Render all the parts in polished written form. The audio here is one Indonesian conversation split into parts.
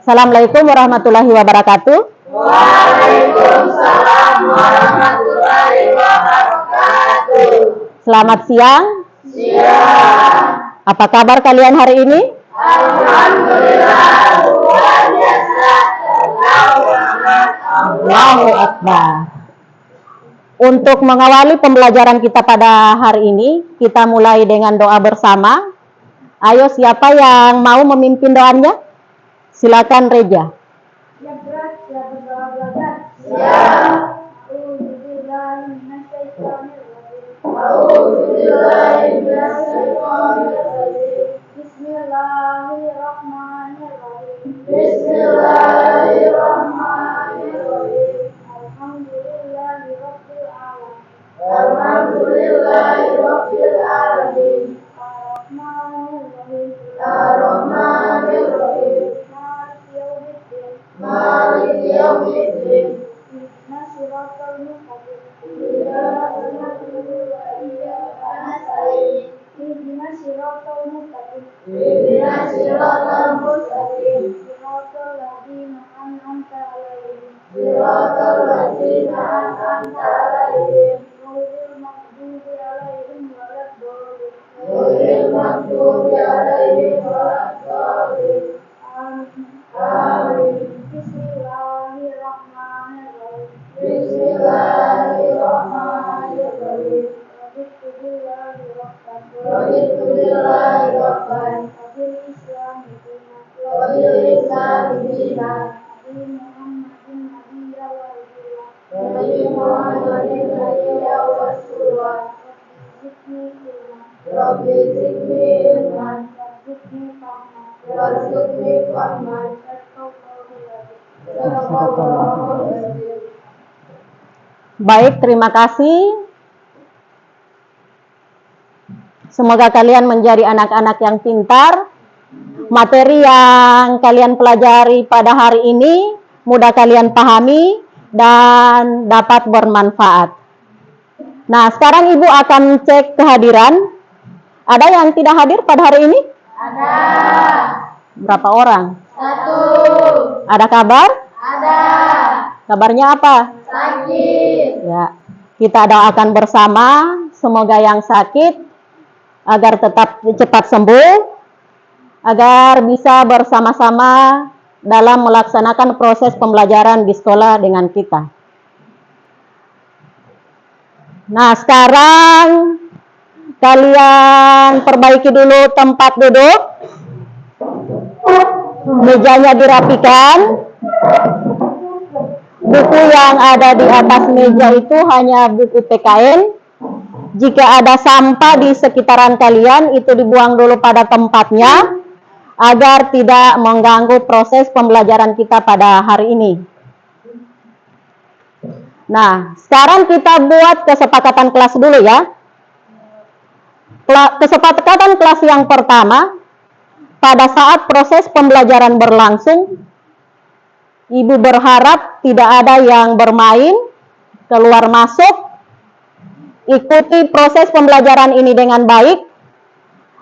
Assalamualaikum warahmatullahi wabarakatuh. Waalaikumsalam warahmatullahi wabarakatuh. Selamat siang. Siang. Apa kabar kalian hari ini? Alhamdulillah, luar biasa. Allahu Akbar. Untuk mengawali pembelajaran kita pada hari ini, kita mulai dengan doa bersama. Ayo, siapa yang mau memimpin doanya? Silakan Reja. Siap berat, siap berdoa belajar. Siap. Bismillahirrahmanirrahim. Bismillahirrahmanirrahim. Alhamdulillahirabbil alamin. Alhamdulillahirabbil alamin. Arrahmanirrahim. Ar-Rahmanir-Rahim. Maliki yaumiddin. Maliki yaumiddin. Ihdinas siratal mustaqim. Iyyaka na'budu wa iyyaka nasta'in. Ihdinas siratal mustaqim. Ihdinas siratal mustaqim. Siratal ladzina an'amta 'alaihim. Siratal ladzina an'amta 'alaihim. Ghairil maghdubi 'alaihim waladdallin. Ghairil maghdubi 'alaihim waladdallin. Amin. Amin. Bismillahirrahmanirrahim. Bismillahirrahmanirrahim. Raditu billahi rabban. Raditu billahi rabban. Wabil islami dinan. Wa bil islami dinan. Nabi Muhammadin nabiyya wa rasulullah. Nabi Muhammadin nabiyya wa rasulullah. Zidni ilman. Rabbi zidni ilman. Warzuqni fahman. Warzuqni fahman. Sadaqallahul adzim. Sadaqallahul adzim. Baik, terima kasih. Semoga kalian menjadi anak-anak yang pintar. Materi yang kalian pelajari pada hari ini mudah kalian pahami dan dapat bermanfaat. Nah, sekarang Ibu akan cek kehadiran. Ada yang tidak hadir pada hari ini? Ada. Berapa orang? 1. Ada kabar? Ada. Kabarnya apa? Sakit. Ya, kita doakan bersama semoga yang sakit agar tetap cepat sembuh, agar bisa bersama-sama dalam melaksanakan proses pembelajaran di sekolah dengan kita. Nah, sekarang kalian perbaiki dulu tempat duduk. Mejanya dirapikan. Buku yang ada di atas meja itu hanya buku PKN. Jika ada sampah di sekitaran kalian, itu dibuang dulu pada tempatnya agar tidak mengganggu proses pembelajaran kita pada hari ini. Nah, sekarang kita buat kesepakatan kelas dulu ya. Kesepakatan kelas yang pertama, pada saat proses pembelajaran berlangsung, Ibu berharap tidak ada yang bermain, keluar masuk. Ikuti proses pembelajaran ini dengan baik.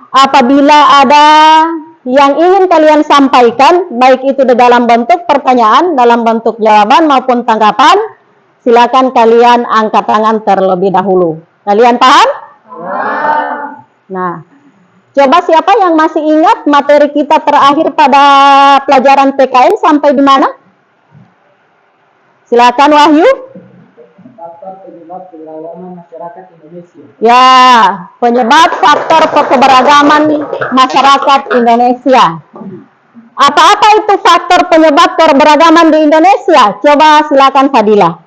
Apabila ada yang ingin kalian sampaikan, baik itu di dalam bentuk pertanyaan, dalam bentuk jawaban maupun tanggapan, silakan kalian angkat tangan terlebih dahulu. Kalian paham? Nah, coba siapa yang masih ingat materi kita terakhir pada pelajaran PKN sampai di mana? Silakan Wahyu. Faktor penyebab keberagaman masyarakat Indonesia. Ya, penyebab faktor keberagaman masyarakat Indonesia. Apa-apa itu faktor penyebab keberagaman di Indonesia? Coba silakan Fadila.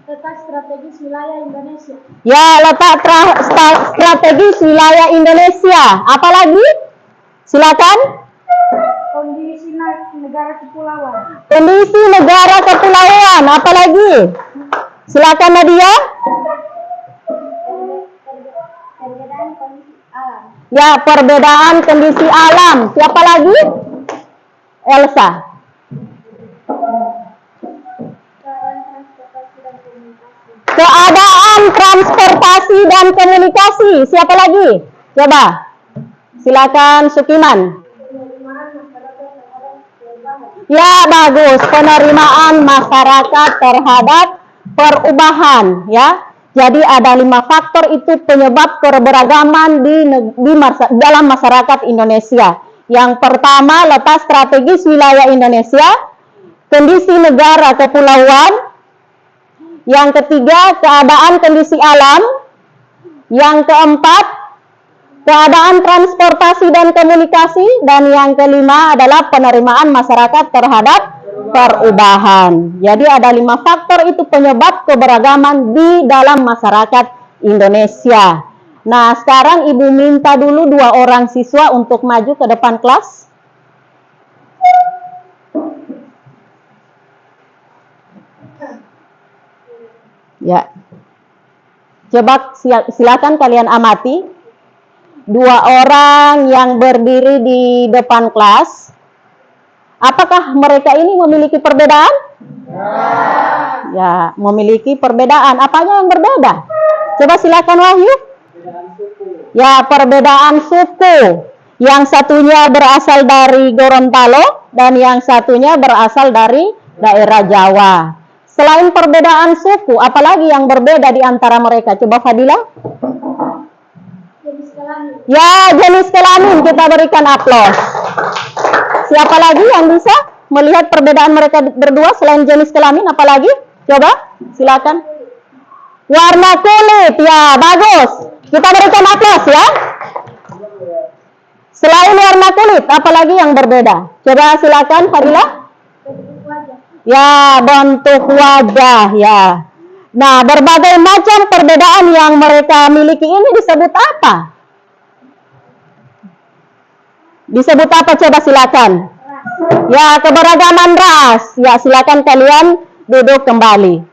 Letak strategis wilayah Indonesia. Ya, letak strategis wilayah Indonesia. Apalagi? Silakan. Kondisi negara kepulauan. Kondisi negara kepulauan. Apalagi? Silakan Nadia. Perbedaan kondisi alam. Ya, perbedaan kondisi alam. Siapa lagi? Elsa. Keadaan transportasi dan komunikasi. Siapa lagi? Coba. Silakan Sukiman. Penerimaan masyarakat Ya, bagus. Penerimaan masyarakat terhadap perubahan, ya. Jadi ada 5 faktor itu penyebab keberagaman dalam masyarakat Indonesia. Yang pertama, letak strategis wilayah Indonesia, kondisi negara kepulauan. Yang ketiga, keadaan kondisi alam. Yang keempat, keadaan transportasi dan komunikasi. Dan yang kelima adalah penerimaan masyarakat terhadap perubahan. Jadi ada 5 faktor itu penyebab keberagaman di dalam masyarakat Indonesia. Nah, sekarang Ibu minta dulu 2 orang siswa untuk maju ke depan kelas. Ya. Coba silakan kalian amati 2 orang yang berdiri di depan kelas. Apakah mereka ini memiliki perbedaan? Ya, memiliki perbedaan. Apanya yang berbeda? Coba silakan Wahyu. Ya, perbedaan suku. Yang satunya berasal dari Gorontalo dan yang satunya berasal dari daerah Jawa. Selain perbedaan suku, apalagi yang berbeda di antara mereka? Coba Fadila. Jenis kelamin. Ya, jenis kelamin. Kita berikan aplaus. Siapa lagi yang bisa melihat perbedaan mereka berdua selain jenis kelamin? Apalagi? Coba, silakan. Warna kulit. Ya, bagus. Kita berikan aplaus ya. Selain warna kulit, apalagi yang berbeda? Coba silakan Fadila. Bentuk wajah. Ya, bentuk wajah ya. Nah, berbagai macam perbedaan yang mereka miliki ini disebut apa? Disebut apa? Coba silakan. Ya, keberagaman ras. Ya, silakan kalian duduk kembali.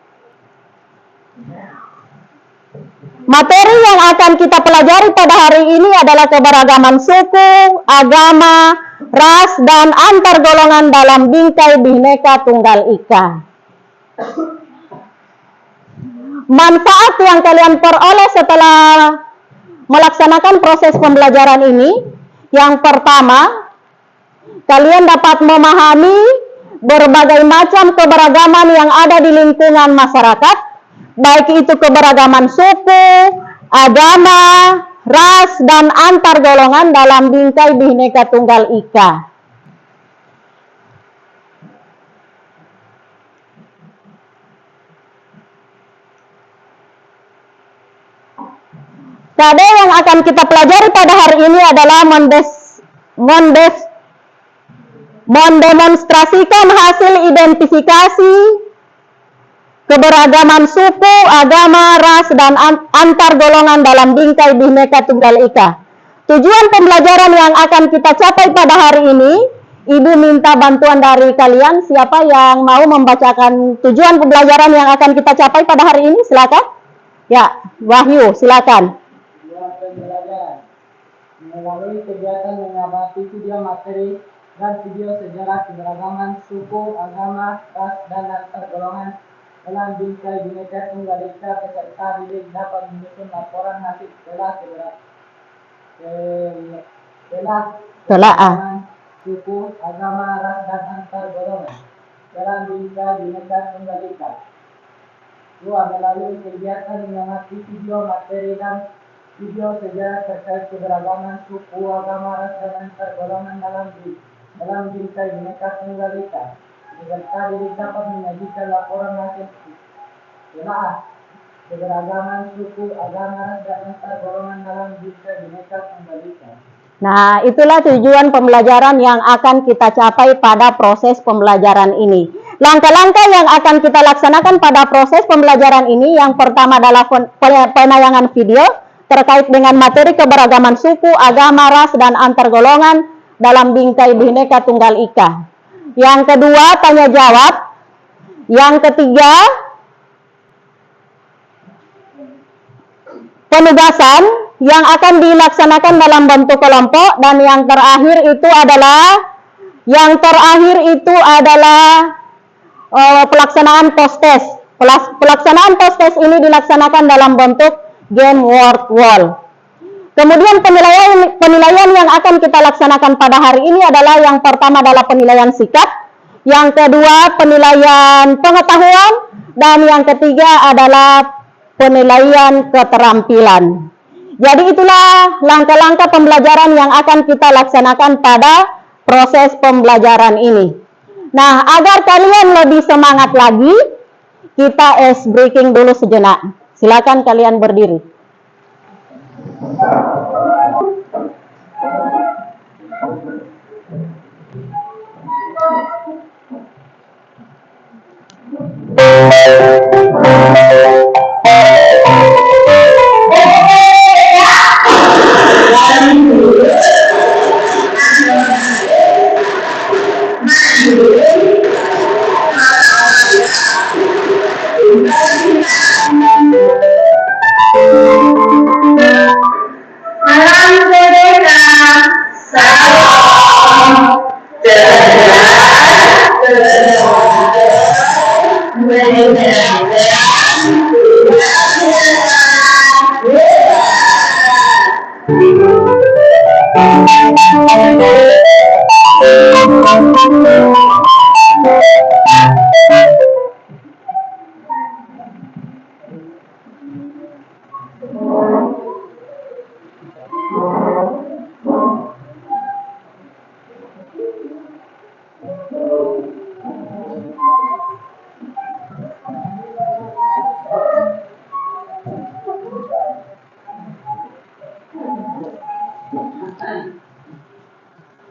Materi yang akan kita pelajari pada hari ini adalah keberagaman suku, agama, ras, dan antar golongan dalam bingkai Bhinneka Tunggal Ika. Manfaat yang kalian peroleh setelah melaksanakan proses pembelajaran ini, yang pertama, kalian dapat memahami berbagai macam keberagaman yang ada di lingkungan masyarakat, baik itu keberagaman suku, agama, ras, dan antar golongan dalam bingkai Bhinneka Tunggal Ika. Kode yang akan kita pelajari pada hari ini adalah mendemonstrasikan hasil identifikasi keberagaman suku, agama, ras, dan antar golongan dalam bingkai Bhinneka Tunggal Ika. Tujuan pembelajaran yang akan kita capai pada hari ini, Ibu minta bantuan dari kalian. Siapa yang mau membacakan tujuan pembelajaran yang akan kita capai pada hari ini? Silakan. Ya, Wahyu, silakan. Pembelajaran melalui kegiatan mengamati video materi dan video sejarah keberagaman suku, agama, ras, dan antar golongan dalam bingkai Bhinneka Tunggal Ika. Peserta didik dapat menyusun laporan hasil keberagaman suku, agama, ras, dan antar golongan dalam bingkai Bhinneka Tunggal Ika. 2. Melalui kegiatan mengamati video materi dan video sejarah terkait keberagaman suku, agama, ras, dan antar golongan dalam bingkai Bhinneka Tunggal Ika. Peserta didik dapat menyajikan laporan hasil keberagaman suku, agama, ras, dan antar golongan dalam bingkai Bhinneka Tunggal Ika. Nah, itulah tujuan pembelajaran yang akan kita capai pada proses pembelajaran ini. Langkah-langkah yang akan kita laksanakan pada proses pembelajaran ini, yang pertama adalah penayangan video terkait dengan materi keberagaman suku, agama, ras, dan antar golongan dalam bingkai Bhinneka Tunggal Ika. Yang kedua, tanya jawab. Yang ketiga, penugasan yang akan dilaksanakan dalam bentuk kelompok. Dan yang terakhir itu adalah pelaksanaan post-test. Pelaksanaan post-test ini dilaksanakan dalam bentuk game word wall. Kemudian penilaian yang akan kita laksanakan pada hari ini adalah yang pertama adalah penilaian sikap, Yang kedua, penilaian pengetahuan. Dan yang ketiga adalah penilaian keterampilan. Jadi itulah langkah-langkah pembelajaran yang akan kita laksanakan pada proses pembelajaran ini. Nah, agar kalian lebih semangat lagi, kita ice breaking dulu sejenak. Silakan kalian berdiri.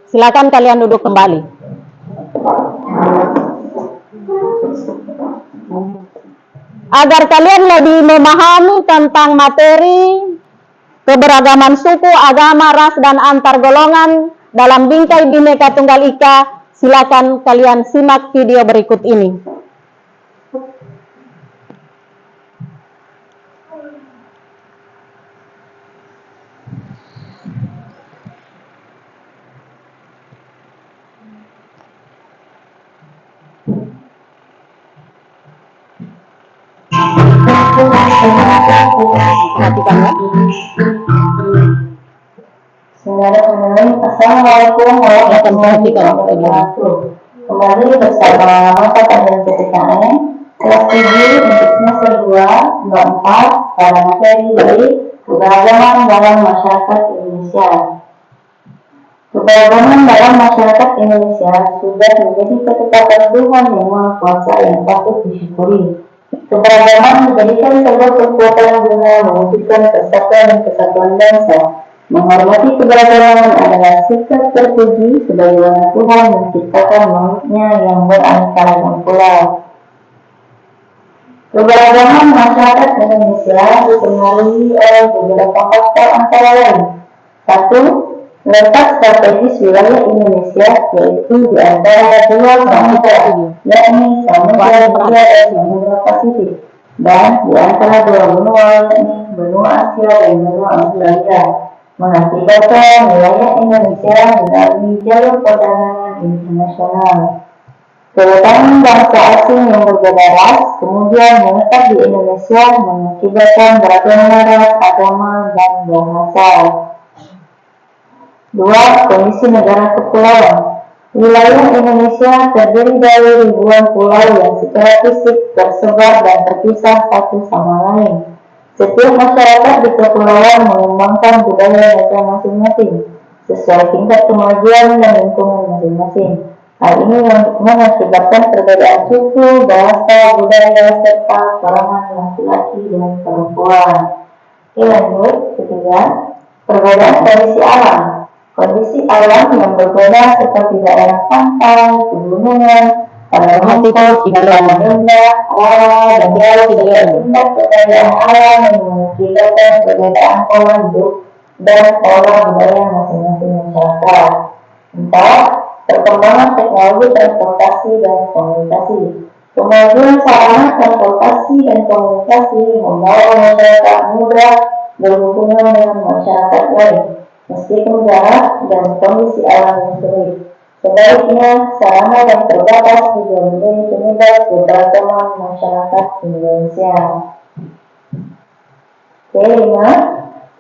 Silakan kalian duduk kembali. Agar kalian lebih memahami tentang materi keberagaman suku, agama, ras, dan antar golongan dalam bingkai Bhinneka Tunggal Ika, silakan kalian simak video berikut ini. Perhatikan ya. Bismillahirrahmanirrahim. Assalamualaikum warahmatullahi wabarakatuh. Kembali bersama mata pelajaran PPKN kelas 7 untuk semester 2 bab 4 pada materi dari keberagaman dalam masyarakat Indonesia. Keberagaman dalam masyarakat Indonesia sudah menjadi ketetapan Tuhan yang Maha Kuasa yang patut disyukuri. Keberagaman menjadikan sebuah kekuatan guna mewujudkan persatuan dan kesatuan bangsa. Menghormati keberagaman adalah sikap terpuji sebagaimana Tuhan menciptakan makhluknya yang beraneka ragam pula. Keberagaman masyarakat Indonesia dipengaruhi oleh beberapa faktor antara lain. 1. Letak strategis wilayah Indonesia, yaitu di antara dua samudra, yakni Samudra Hindia dan Samudra Pasifik, dan di antara dua benua, yakni benua Asia dan benua Australia, mengakibatkan wilayah Indonesia melalui jalur perdagangan internasional. Kedatangan bangsa asing yang berbeda ras kemudian menetap di Indonesia mengakibatkan beragam ras, agama, dan bahasa. 2. Kondisi negara kepulauan. Wilayah Indonesia terdiri dari ribuan pulau yang secara fisik tersebar dan terpisah satu sama lain. Setiap masyarakat di kepulauan mengembangkan budaya mereka masing-masing sesuai tingkat kemajuan dan lingkungan masing-masing. Hal ini mengakibatkan perbedaan suku, bahasa, budaya, serta kalangan laki-laki dan perempuan. Oke, lanjut. Ketiga, perbedaan kondisi alam. Kondisi alam yang berbeda seperti daerah pantai, pegunungan, tanah rendah, rawa, dan jauh tidak tingkat kekayaan alam yang mengakibatkan perbedaan pola hidup dan pola budaya masing-masing masyarakat. 4. Perkembangan teknologi transportasi dan komunikasi. Kemajuan sarana transportasi dan komunikasi membawa masyarakat mudah berhubungan dengan masyarakat lain, meskipun jarak dan kondisi alam yang sulit. Sebaliknya, sarana yang terbatas juga menjadi penyebab keberagaman masyarakat Indonesia. Kelima,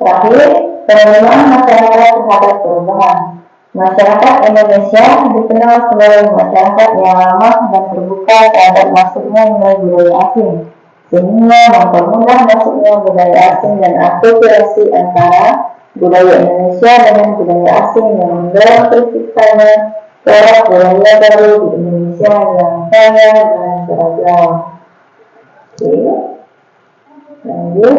terakhir, penerimaan masyarakat terhadap perubahan. Masyarakat Indonesia dikenal sebagai masyarakat yang ramah dan terbuka terhadap masuknya nilai budaya asing, sehingga mempermudah masuknya budaya asing dan akulturasi antara budaya Indonesia dengan budaya asing yang mendorong terciptanya corak budaya baru di Indonesia yang kaya dan beragam. Oke, lanjut.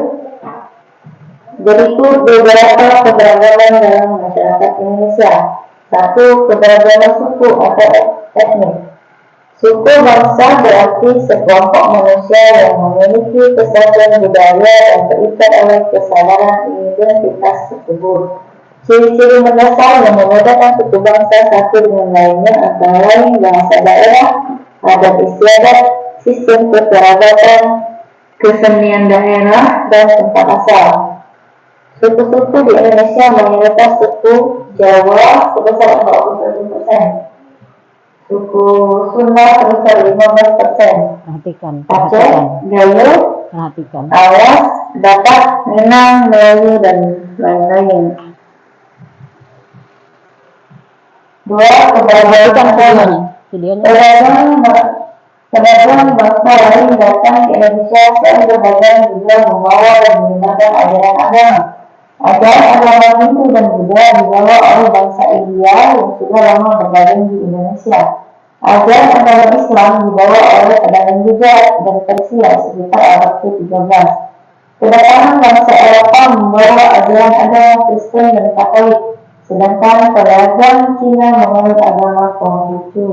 Berikut beberapa keberagaman dalam masyarakat Indonesia. 1. Keberagaman suku atau etnis. Suku bangsa berarti sekelompok manusia yang memiliki kesatuan budaya dan terikat oleh kesadaran identitas tersebut. Ciri-ciri mendasar yang membedakan suku bangsa satu dengan lainnya antara lain bahasa daerah, adat istiadat, sistem kekerabatan, kesenian daerah, dan tempat asal. Suku-suku di Indonesia mayoritas suku Jawa sebesar 41%, suku Sunda sebesar 15%, Perhatikan, Aceh, Gayo, perhatikan. Awas, Batak, Minang, Melayu, dan lain-lain. 2. Keberagaman Videonya. Pedagang bangsa lain datang ke Indonesia selain berdagang juga membawa dan menyebarkan ajaran agama. Ajaran agama Hindu dan Buddha dibawa oleh bangsa India yang sudah lama berdagang di Indonesia. Ajaran agama Islam dibawa oleh pedagang juga dan Persia sekitar abad ke-13. Kedatangan bangsa Eropa membawa ajaran agama Kristen dan Katolik, sedangkan pedagang Cina menganut agama Konghucu.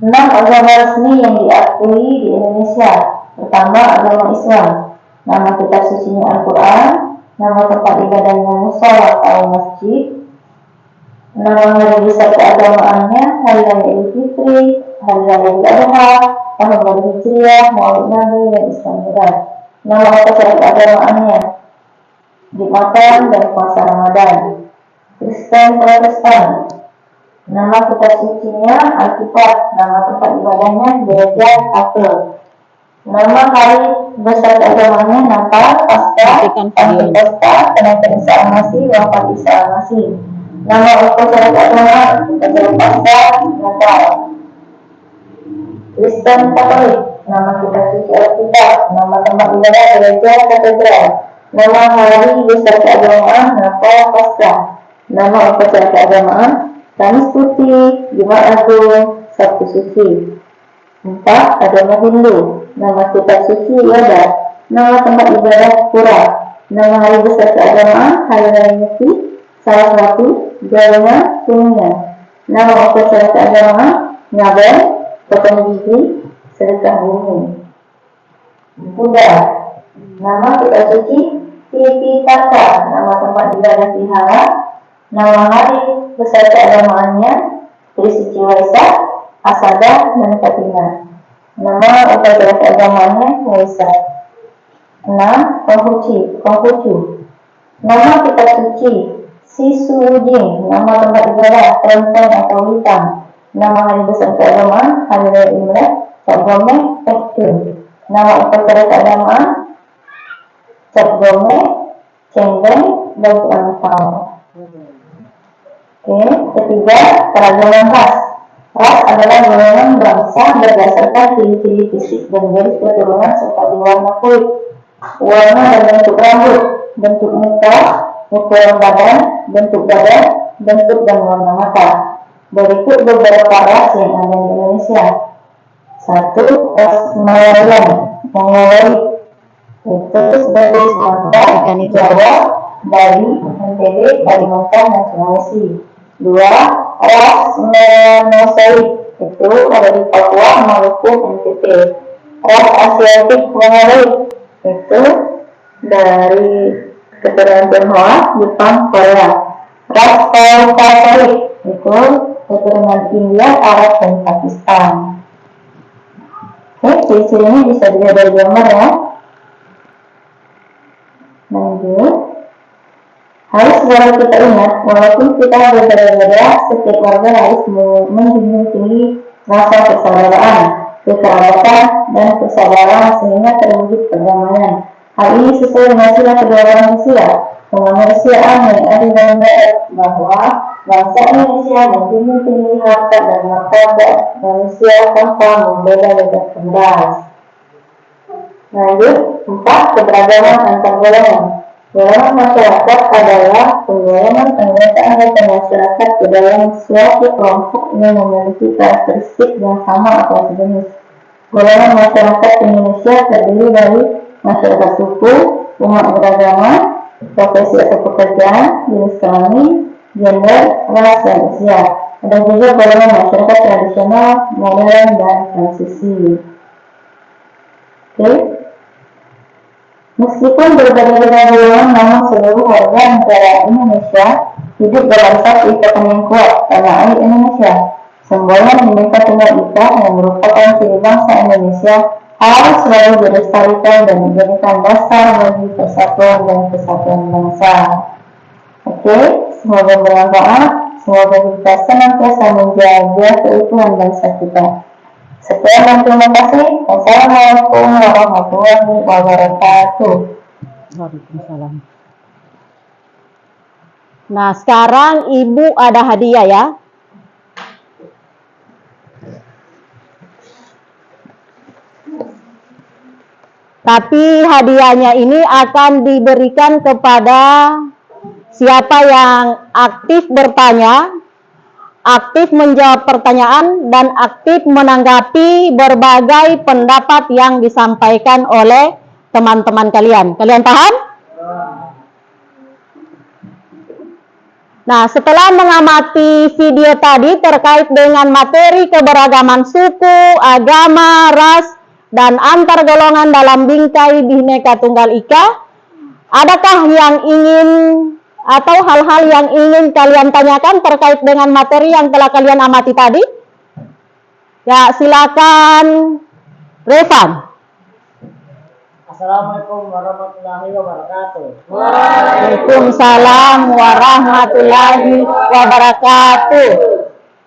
6. Agama resmi yang diakui di Indonesia. Pertama, agama Islam. Nama kitab sucinya Al-Quran. Nama tempat ibadahnya mushola atau masjid. Nama hari besar keagamaannya, hari raya Idul Fitri, hari raya Idul Adha, tahun baru Hijriah, Maulid Nabi, dan Islam Berat. Nama upacara keagamaannya, Jumatan dan puasa Ramadan. Kristen Protestan. Nama kitab sucinya Alkitab, nama tempat ibadahnya gereja Katolik. Nama hari besar keagamaannya Natal, Paskah, Pentekosta, Kenaikan Isa Al-Masih, Wafat Isa Al-Masih. Nama upacara keagamaan upacara Paskah, Natal. Kristen Katolik, nama kitab suci Alkitab, nama tempat ibadah gereja Katedral. Nama hari besar keagamaan Natal, Paskah. Nama upacara keagamaan Kamis Putih, Jumat Agung, Sabtu Suci. 4. Agama Hindu. Nama kitab suci Weda. Nama tempat ibadah Pura. Nama hari besar keagamaan Hari Raya Nyepi, salah satu jalannya Kuningan. Nama upacara keagamaan Ngaben, potong gigi, sedekah bumi. Buddha. Nama kitab suci Tipitaka. Nama tempat ibadah Vihara. Nama hari besar keagamaannya Trisuci Waisak, Asada, dan Katina. Nama upacara keagamaannya Waisak. 6. Konghucu. Nama kitab suci Sisujing. Nama tempat ibadah Kelenteng atau Hitam. Nama hari besar keagamaan Hari Raya Imlek, Cap Gome, Ekun. Nama upacara keagamaan Cap Gome, Cenggeng, dan Kelantau. Oke, ketiga, keragaman ras. Ras adalah golongan bangsa berdasarkan ciri-ciri fisik dan garis keturunan seperti warna kulit, warna dan bentuk rambut, bentuk muka, ukuran badan, bentuk dan warna mata. Berikut beberapa ras yang ada di Indonesia. 1. Ras Malayan, Mongoloid. Itu sebagai Sumatera, Jawa, Bali, NTB, Kalimantan, dan Sulawesi. 2. Ras Monosoid, itu ada di Papua, Maluku, NTT. Ras Asiatik Mongoloid, itu dari keturunan Tionghoa, Jepang, Korea. Ras Caucasoid, itu keturunan India, Arab, dan Pakistan. Oke, ciri-cirinya bisa dilihat dari gambar ya. Lanjut. Harus selalu kita ingat, walaupun kita berbeda-beda, setiap warga harus menjunjung tinggi rasa persaudaraan, kekerabatan, dan kesabaran sehingga terwujud perdamaian. Hal ini sesuai dengan sila kedua manusia. kemanusiaan yang adil dan baik, bahwa bangsa Indonesia mempunyai tinggi harkat dan martabat manusia tanpa membeda-bedakan ras. Lanjut, 4. Keberagaman antar golongan. Golongan masyarakat adalah penggolongan anggota-anggota masyarakat ke dalam suatu kelompok yang memiliki karakteristik yang sama atau sejenis. Golongan masyarakat Indonesia terdiri dari masyarakat suku, umat beragama, profesi atau pekerjaan, jenis kelamin, gender, ras, dan usia. Ada juga golongan masyarakat tradisional, modern, dan transisi. Oke. Meskipun berbeda-beda golongan, namun seluruh warga negara Indonesia hidup dalam satu ikatan yang kuat, tanah air Indonesia. Semboyan Bhinneka Tunggal Ika yang merupakan ciri bangsa Indonesia harus selalu dilestarikan dan menjadikan dasar bagi persatuan dan kesatuan bangsa. Oke, semoga bermanfaat. Semoga kita senantiasa menjaga keutuhan bangsa kita. Sekian dan terima kasih. Wassalamualaikum warahmatullahi wabarakatuh. Waalaikumsalam. Nah, sekarang Ibu ada hadiah ya. Tapi hadiahnya ini akan diberikan kepada siapa yang aktif bertanya, aktif menjawab pertanyaan, dan aktif menanggapi berbagai pendapat yang disampaikan oleh teman-teman kalian. Kalian paham? Nah, setelah mengamati video tadi terkait dengan materi keberagaman suku, agama, ras, dan antar golongan dalam bingkai Bhinneka Tunggal Ika, adakah yang ingin atau hal-hal yang ingin kalian tanyakan terkait dengan materi yang telah kalian amati tadi? Ya, silakan Revan. Assalamualaikum warahmatullahi wabarakatuh. Waalaikumsalam warahmatullahi wabarakatuh.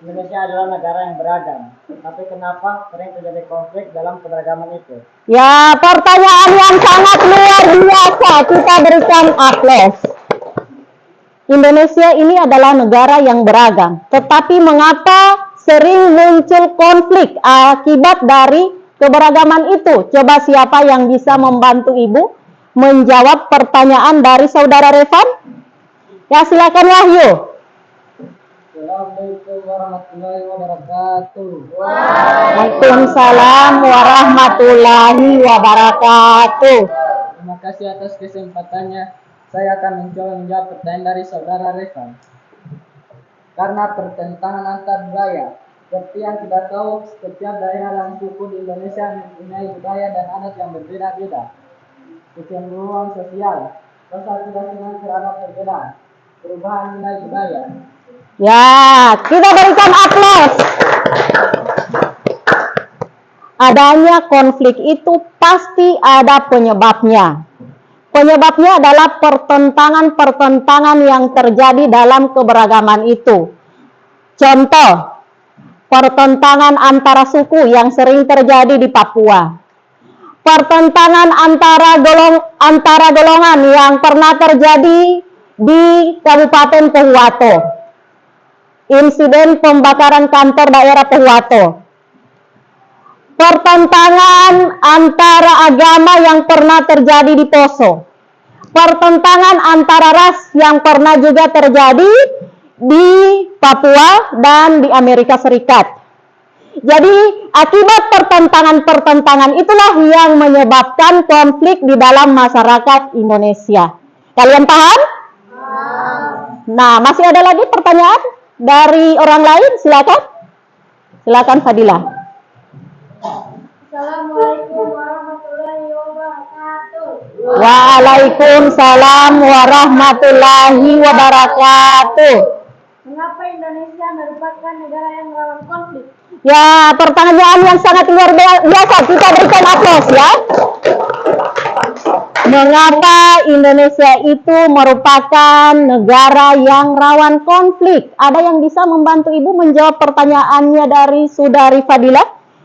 Indonesia adalah negara yang beragam, tapi kenapa sering terjadi konflik dalam keberagaman itu? Ya, pertanyaan yang sangat luar biasa. Kita berikan aplaus. Indonesia ini adalah negara yang beragam, tetapi mengapa sering muncul konflik akibat dari keberagaman itu? Coba siapa yang bisa membantu Ibu menjawab pertanyaan dari Saudara Revan? Ya, silakan Wahyu. Assalamualaikum warahmatullahi wabarakatuh. Waalaikumsalam warahmatullahi wabarakatuh. Terima kasih atas kesempatannya. Saya akan mencoba menjawab pertanyaan dari Saudara Revan. Karena pertentangan antar budaya, seperti yang kita tahu, setiap daerah dan suku di Indonesia mempunyai budaya dan adat yang berbeda-beda. Kecenderungan sosial, rasa tidak senang terhadap perbedaan, perubahan nilai budaya. Ya, kita berikan aplaus. Adanya konflik itu pasti ada penyebabnya. Penyebabnya adalah pertentangan-pertentangan yang terjadi dalam keberagaman itu. Contoh, pertentangan antara suku yang sering terjadi di Papua. Pertentangan antara golongan yang pernah terjadi di Kabupaten Pohuwato. Insiden pembakaran kantor daerah Pohuwato. Pertentangan antara agama yang pernah terjadi di Poso. Pertentangan antara ras yang pernah juga terjadi di Papua dan di Amerika Serikat. Jadi akibat pertentangan-pertentangan itulah yang menyebabkan konflik di dalam masyarakat Indonesia. Kalian paham? Nah, masih ada lagi pertanyaan dari orang lain? Silakan. Silakan Fadila. Assalamualaikum warahmatullahi wabarakatuh. Waalaikumsalam warahmatullahi wabarakatuh. Mengapa Indonesia merupakan negara yang rawan konflik? Ya, pertanyaan yang sangat luar biasa. Kita berikan aplaus ya. Mengapa Indonesia itu merupakan negara yang rawan konflik? Ada yang bisa membantu Ibu menjawab pertanyaannya dari Saudari Fadila?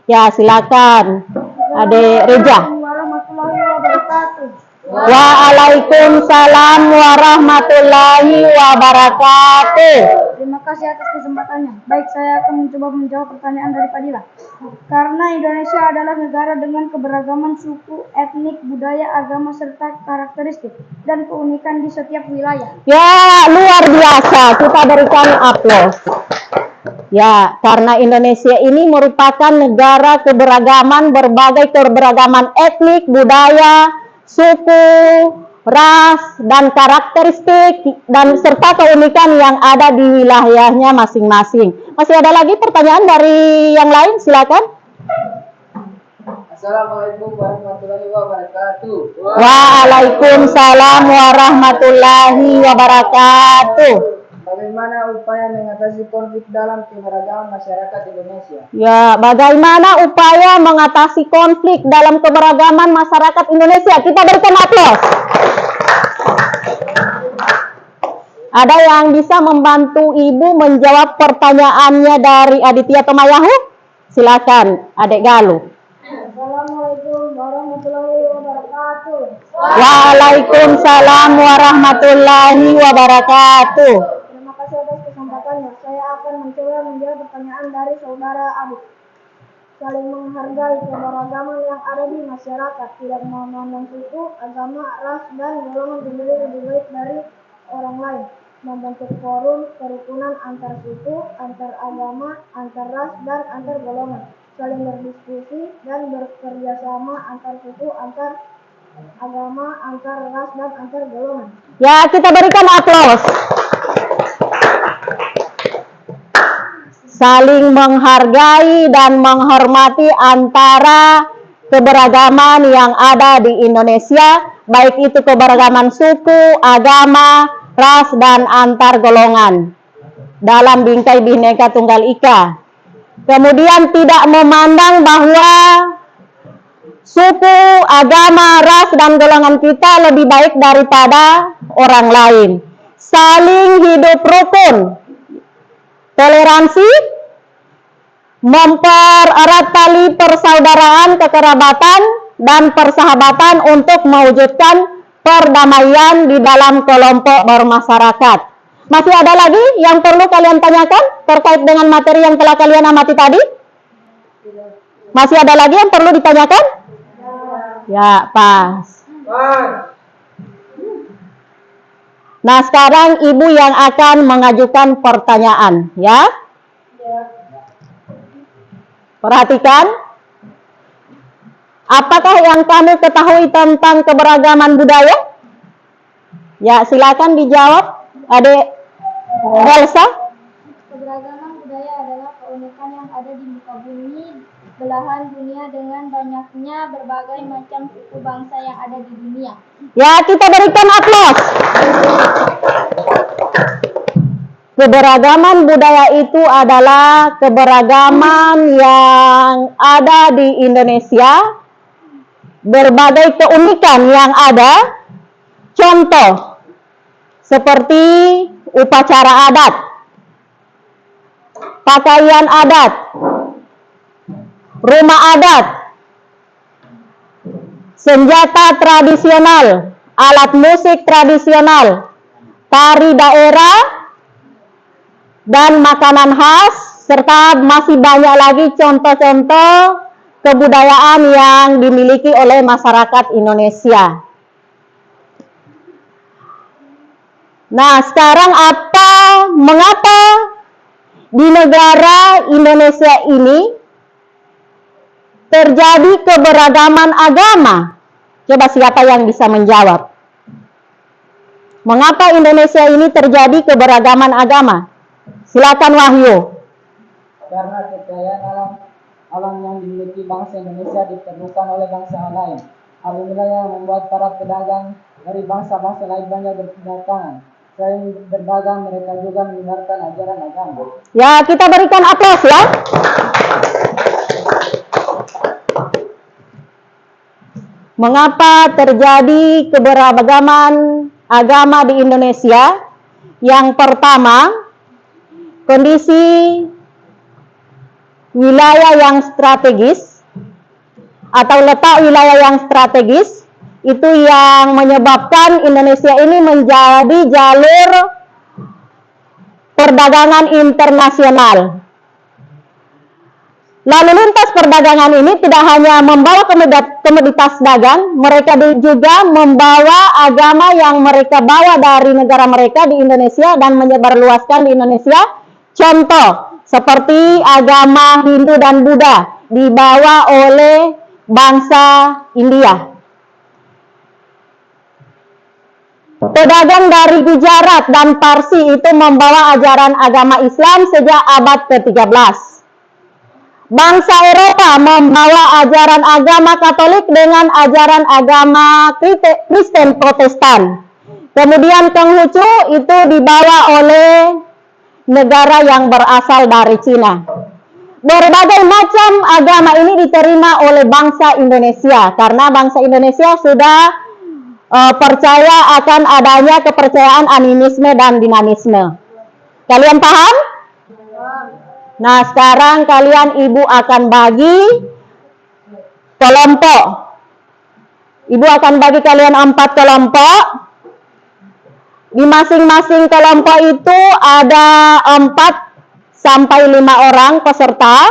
Ya, silakan. Ade Reja. Warahmatullahi wabarakatuh. Waalaikumsalam warahmatullahi wabarakatuh. Terima kasih atas kesempatannya. Baik, saya akan mencoba menjawab pertanyaan dari Fadila. Karena Indonesia adalah negara dengan keberagaman suku, etnik, budaya, agama, serta karakteristik dan keunikan di setiap wilayah. Ya, luar biasa. Kita berikan aplaus. Ya, karena Indonesia ini merupakan negara keberagaman, berbagai keberagaman etnik, budaya, suku, ras, dan karakteristik, dan serta keunikan yang ada di wilayahnya masing-masing. Masih ada lagi pertanyaan dari yang lain? Silakan. Assalamualaikum warahmatullahi wabarakatuh. Waalaikumsalam warahmatullahi wabarakatuh. Bagaimana upaya mengatasi konflik dalam keberagaman masyarakat Indonesia? Ya, bagaimana upaya mengatasi konflik dalam keberagaman masyarakat Indonesia? Kita berikan aplaus. Ada yang bisa membantu Ibu menjawab pertanyaannya dari Aditya Tomayahu? Silakan, Adek Galuh. Assalamualaikum warahmatullahi wabarakatuh. Waalaikumsalam warahmatullahi wabarakatuh. Terima kasih atas kesempatannya. Saya akan mencoba menjawab pertanyaan dari saudara Adit. Saling menghargai keberagaman yang ada di masyarakat, tidak memandang suku, agama, ras, dan golongan sendiri lebih baik dari orang lain. Membentuk forum kerukunan antar suku, antar agama, antar ras, dan antar golongan. Saling berdiskusi dan bekerja sama antar suku, antar agama, antar ras, dan antar golongan. Ya, kita berikan aplaus. Saling menghargai dan menghormati antara keberagaman yang ada di Indonesia, baik itu keberagaman suku, agama, ras, dan antar golongan dalam bingkai Bhinneka Tunggal Ika. Kemudian tidak memandang bahwa suku, agama, ras, dan golongan kita lebih baik daripada orang lain. Saling hidup rukun, toleransi, mempererat tali persaudaraan, kekerabatan, dan persahabatan untuk mewujudkan perdamaian di dalam kelompok bermasyarakat. Masih ada lagi yang perlu kalian tanyakan terkait dengan materi yang telah kalian amati tadi? Masih ada lagi yang perlu ditanyakan? Ya, pas. Nah, sekarang Ibu yang akan mengajukan pertanyaan, ya. Perhatikan. Apakah yang kamu ketahui tentang keberagaman budaya? Ya, silakan dijawab, Adek Elsa. Keberagaman budaya adalah keunikan yang ada di muka bumi, belahan dunia dengan banyaknya berbagai macam suku bangsa yang ada di dunia. Ya, kita berikan aplaus. Keberagaman budaya itu adalah keberagaman yang ada di Indonesia, berbagai keunikan yang ada. Contoh seperti upacara adat, pakaian adat, rumah adat, senjata tradisional, alat musik tradisional, tari daerah, dan makanan khas, serta masih banyak lagi contoh-contoh kebudayaan yang dimiliki oleh masyarakat Indonesia. Nah, sekarang mengapa di negara Indonesia ini terjadi keberagaman agama? Coba siapa yang bisa menjawab? Mengapa Indonesia ini terjadi keberagaman agama? Silakan Wahyu. Karena kekayaan alam yang dimiliki bangsa Indonesia ditemukan oleh bangsa lain. Hal inilah yang membuat para pedagang dari bangsa-bangsa lain banyak berdatangan. Selain berdagang, mereka juga menyebarkan ajaran agama. Ya, kita berikan aplaus ya. Mengapa terjadi keberagaman agama di Indonesia? Yang pertama, kondisi wilayah yang strategis atau letak wilayah yang strategis Itu yang menyebabkan Indonesia ini menjadi jalur perdagangan internasional. Lalu lintas perdagangan ini tidak hanya membawa komoditas dagang, mereka juga membawa agama yang mereka bawa dari negara mereka di Indonesia dan menyebarluaskan di Indonesia. Contoh, seperti agama Hindu dan Buddha dibawa oleh bangsa India. Pedagang dari Gujarat dan Parsi itu membawa ajaran agama Islam sejak abad ke-13. Bangsa Eropa membawa ajaran agama Katolik dengan ajaran agama Kristen Protestan. Kemudian Konghucu itu dibawa oleh negara yang berasal dari Cina. Berbagai macam agama ini diterima oleh bangsa Indonesia karena bangsa Indonesia sudah percaya akan adanya kepercayaan animisme dan dinamisme. Kalian paham? Nah, sekarang kalian ibu akan bagi kelompok. Ibu akan bagi kalian 4 kelompok. Di masing-masing kelompok itu ada 4 sampai 5 orang peserta.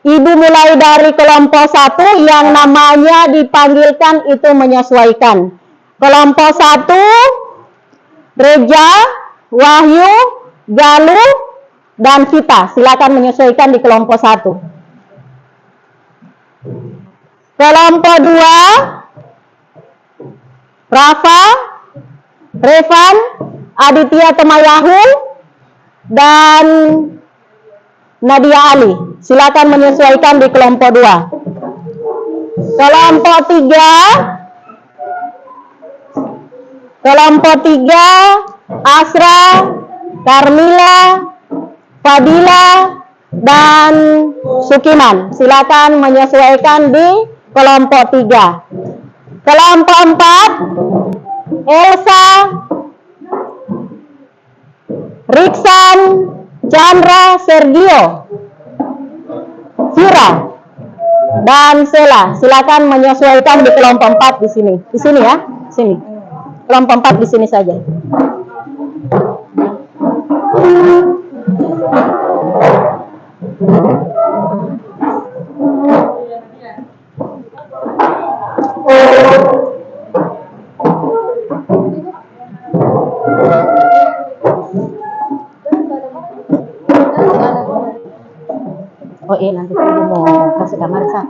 Ibu mulai dari kelompok 1 yang namanya dipanggilkan itu menyesuaikan. Kelompok 1, Reja, Wahyu, Galuh, dan kita. Silakan menyesuaikan di kelompok 1. Kelompok 2, Rafa, Revan, Aditya Temayahu, dan Nadia Ali. Silakan menyesuaikan di kelompok 2. Kelompok 3, Asra, Carmila, Fadila, dan Sukiman. Silakan menyesuaikan di kelompok 3. Kelompok 4, Elsa, Riksan, Chandra, Sergio, Vira, dan Sela. Silakan menyesuaikan di kelompok 4 di sini. Di sini ya, sini. Kelompok 4 di sini saja. Oh iya, nanti ibu mau kasih kamar Sa.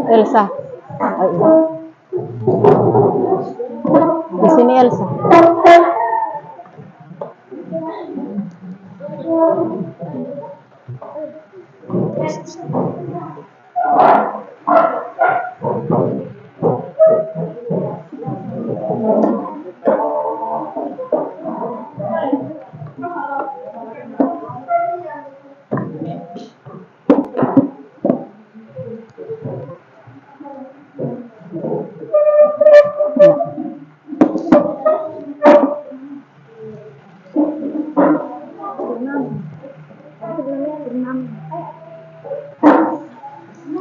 Elsa. Oh, iya. Di sini Elsa.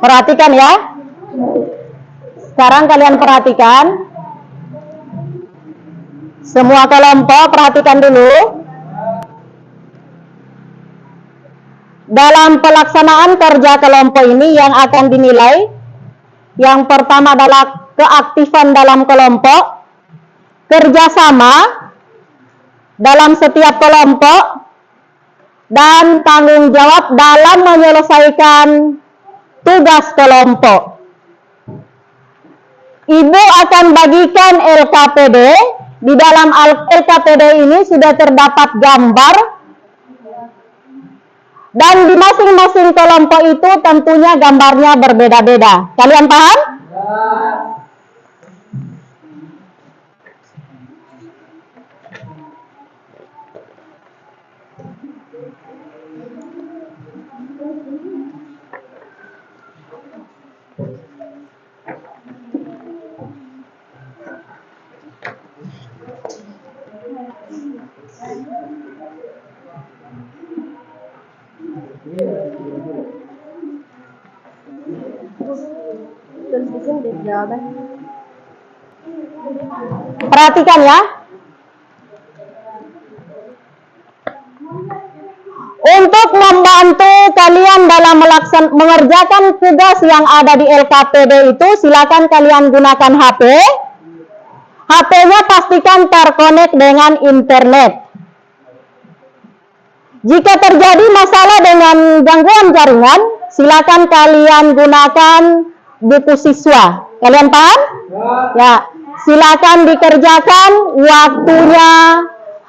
Perhatikan ya. Sekarang kalian perhatikan. Semua kelompok perhatikan dulu. Dalam pelaksanaan kerja kelompok ini yang akan dinilai, yang pertama adalah keaktifan dalam kelompok, kerjasama dalam setiap kelompok, dan tanggung jawab dalam menyelesaikan tugas kelompok. Ibu akan bagikan LKPD. Di dalam LKPD ini sudah terdapat gambar Dan di masing-masing kelompok itu tentunya gambarnya berbeda-beda. Kalian paham? Perhatikan ya. Untuk membantu kalian dalam mengerjakan tugas yang ada di LKPD itu, silakan kalian gunakan HP. HP-nya pastikan terkonek dengan internet. Jika terjadi masalah dengan gangguan jaringan, silakan kalian gunakan buku siswa. Kalian paham? Ya, silakan dikerjakan, waktunya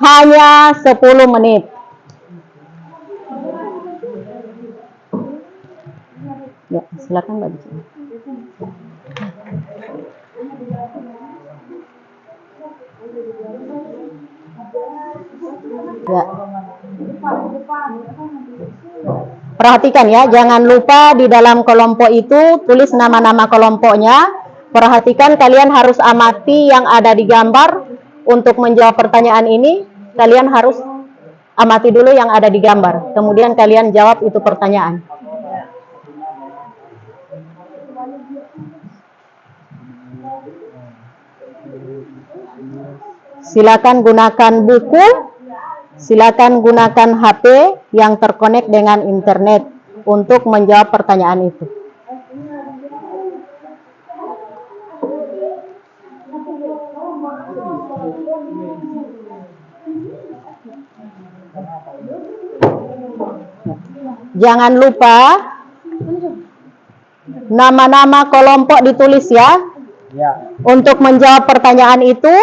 hanya 10 menit. Ya, silakan Mbak Disi. Ya. Perhatikan ya, jangan lupa di dalam kelompok itu tulis nama-nama kelompoknya. Perhatikan, kalian harus amati yang ada di gambar. Untuk menjawab pertanyaan ini, kalian harus amati dulu yang ada di gambar. Kemudian kalian jawab itu pertanyaan. Silakan gunakan buku, silakan gunakan HP yang terkonek dengan internet untuk menjawab pertanyaan itu. Jangan lupa nama-nama kelompok ditulis ya. Untuk menjawab pertanyaan itu,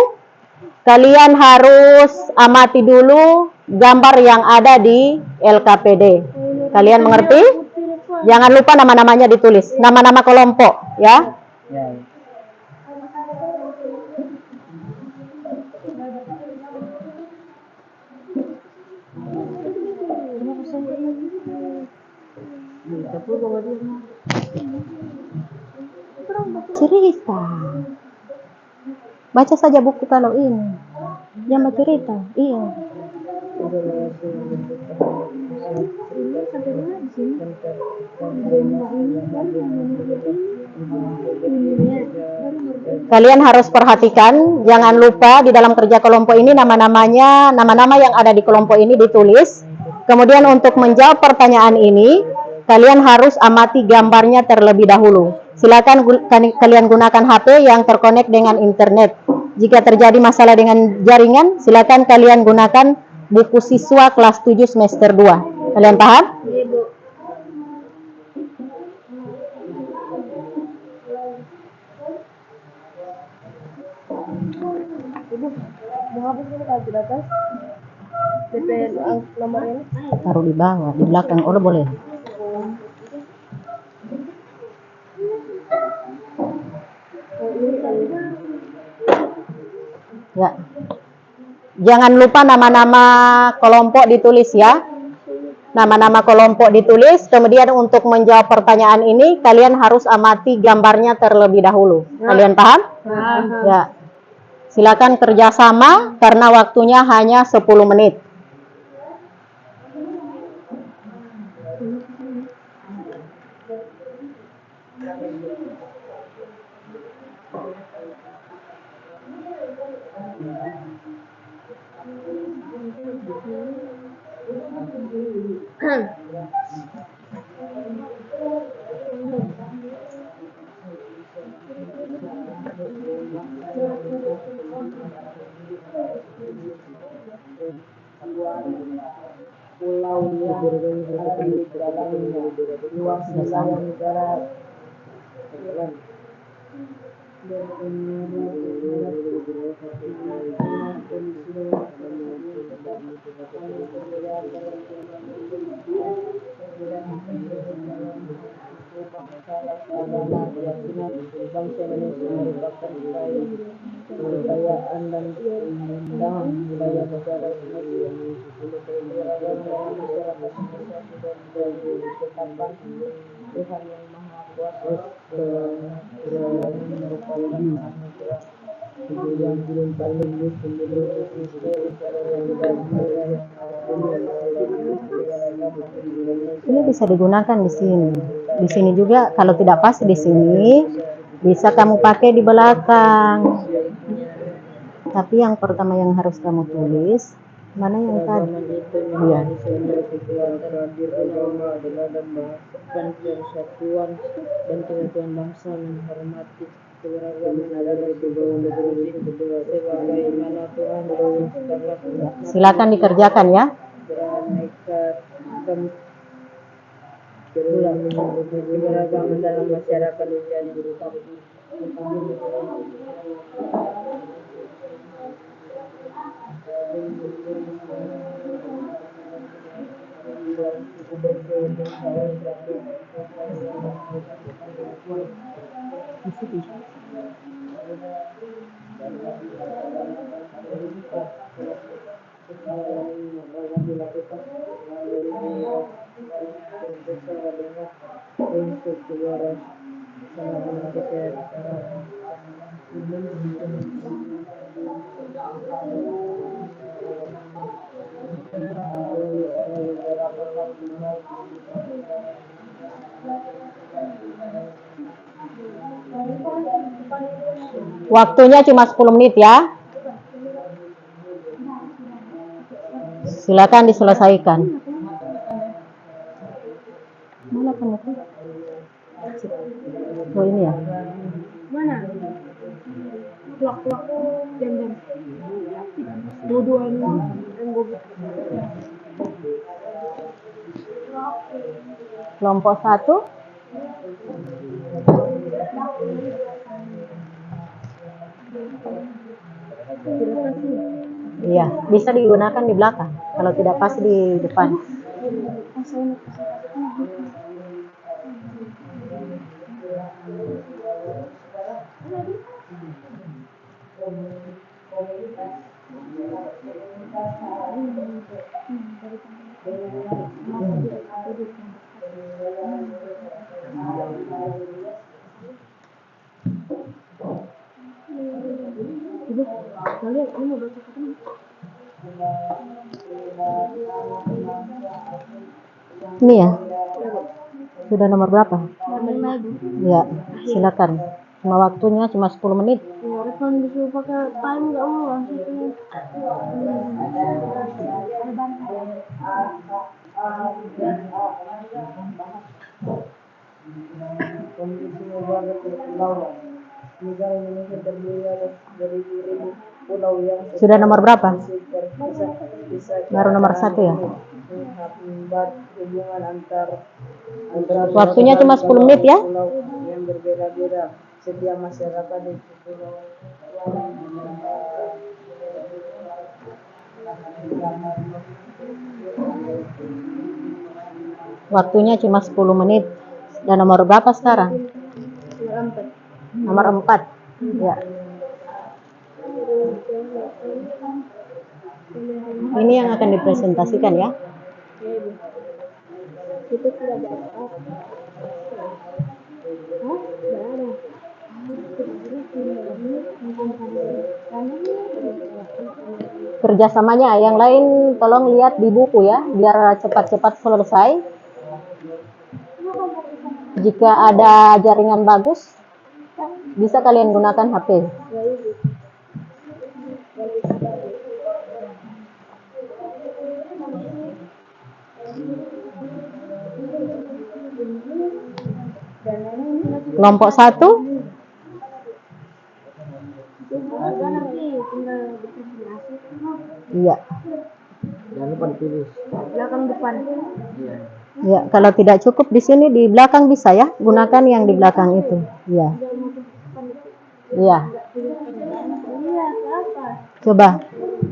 kalian harus amati dulu gambar yang ada di LKPD. Kalian mengerti? Jangan lupa nama-namanya ditulis, nama-nama kelompok ya. Cerita. Baca saja buku kalau ini. Jangan cerita. Iya. Kalian harus perhatikan, jangan lupa di dalam kerja kelompok ini nama-nama yang ada di kelompok ini ditulis. Kemudian untuk menjawab pertanyaan ini, kalian harus amati gambarnya terlebih dahulu. Silakan kalian gunakan HP yang terkonek dengan internet. Jika terjadi masalah dengan jaringan, silakan kalian gunakan buku siswa kelas 7 semester 2. Kalian paham? Iya, Bu. Ibu, mau hapus dulu kalau di atas? DP nomor ini? Taruh di bawah, di belakang. Oh, boleh. Ya. Jangan lupa nama-nama kelompok ditulis ya. Nama-nama kelompok ditulis. Kemudian untuk menjawab pertanyaan ini, kalian harus amati gambarnya terlebih dahulu. Kalian paham? Ya. Silakan kerjasama karena waktunya hanya 10 menit. Pulau yang ada di dalamnya, luas wilayah negara. agama, keyakinan bangsa Indonesia merupakan kekayaan dan keindahan budaya negara Indonesia. Keberagaman masyarakat Indonesia sudah menjadi ketetapan Tuhan Yang Maha Kuasa. Keberagaman merupakan anugerah yang paling misteri Ini bisa digunakan di sini. Di sini juga kalau tidak pas di sini bisa kamu pakai di belakang. Tapi yang pertama yang harus kamu tulis mana yang tadi? Iya. Persatuan dan kesatuan bangsa menghormati keberagaman adalah sebagaimana Tuhan telah Silakan dikerjakan ya. beraneka keberagaman dalam masyarakat menjadi satu. Waktunya cuma 10 menit ya. Silakan diselesaikan. Mana kamu? Oh ini ya. Mana? Waktu jam-jam. Dua-duanya yang gue Kelompok 1. Iya, bisa digunakan di belakang. Kalau tidak pas di depan. kalian ini mau baca apa? Ini ya. Sudah nomor berapa? Nomor 5. Ya, silakan. Cuma waktunya cuma 10 menit. Ya, kan disuruh pakai time nggak mau langsung. Kondisi negara kepulauan. Negara Indonesia terdiri atas dari 1000 pulau yang Sudah nomor berapa? terpisah. Baru nomor 1 ya. Menghambat hubungan antara Waktunya cuma 10 menit ya. pulau yang berbeda-beda. Setiap masyarakat di pulau Waktunya cuma 10 menit. Dan nomor berapa sekarang? Nomor 4. Ya. Ini yang akan dipresentasikan ya. Itu sudah dapat. Kerjasamanya yang lain tolong lihat di buku ya, biar cepat-cepat selesai. Jika ada jaringan bagus, bisa kalian gunakan HP. Kelompok 1. Iya. Jangan lupa ditulis. Belakang depan. Ya, kalau tidak cukup di sini di belakang bisa ya, gunakan yang di belakang itu. Iya. Iya. Iya, apa? Coba.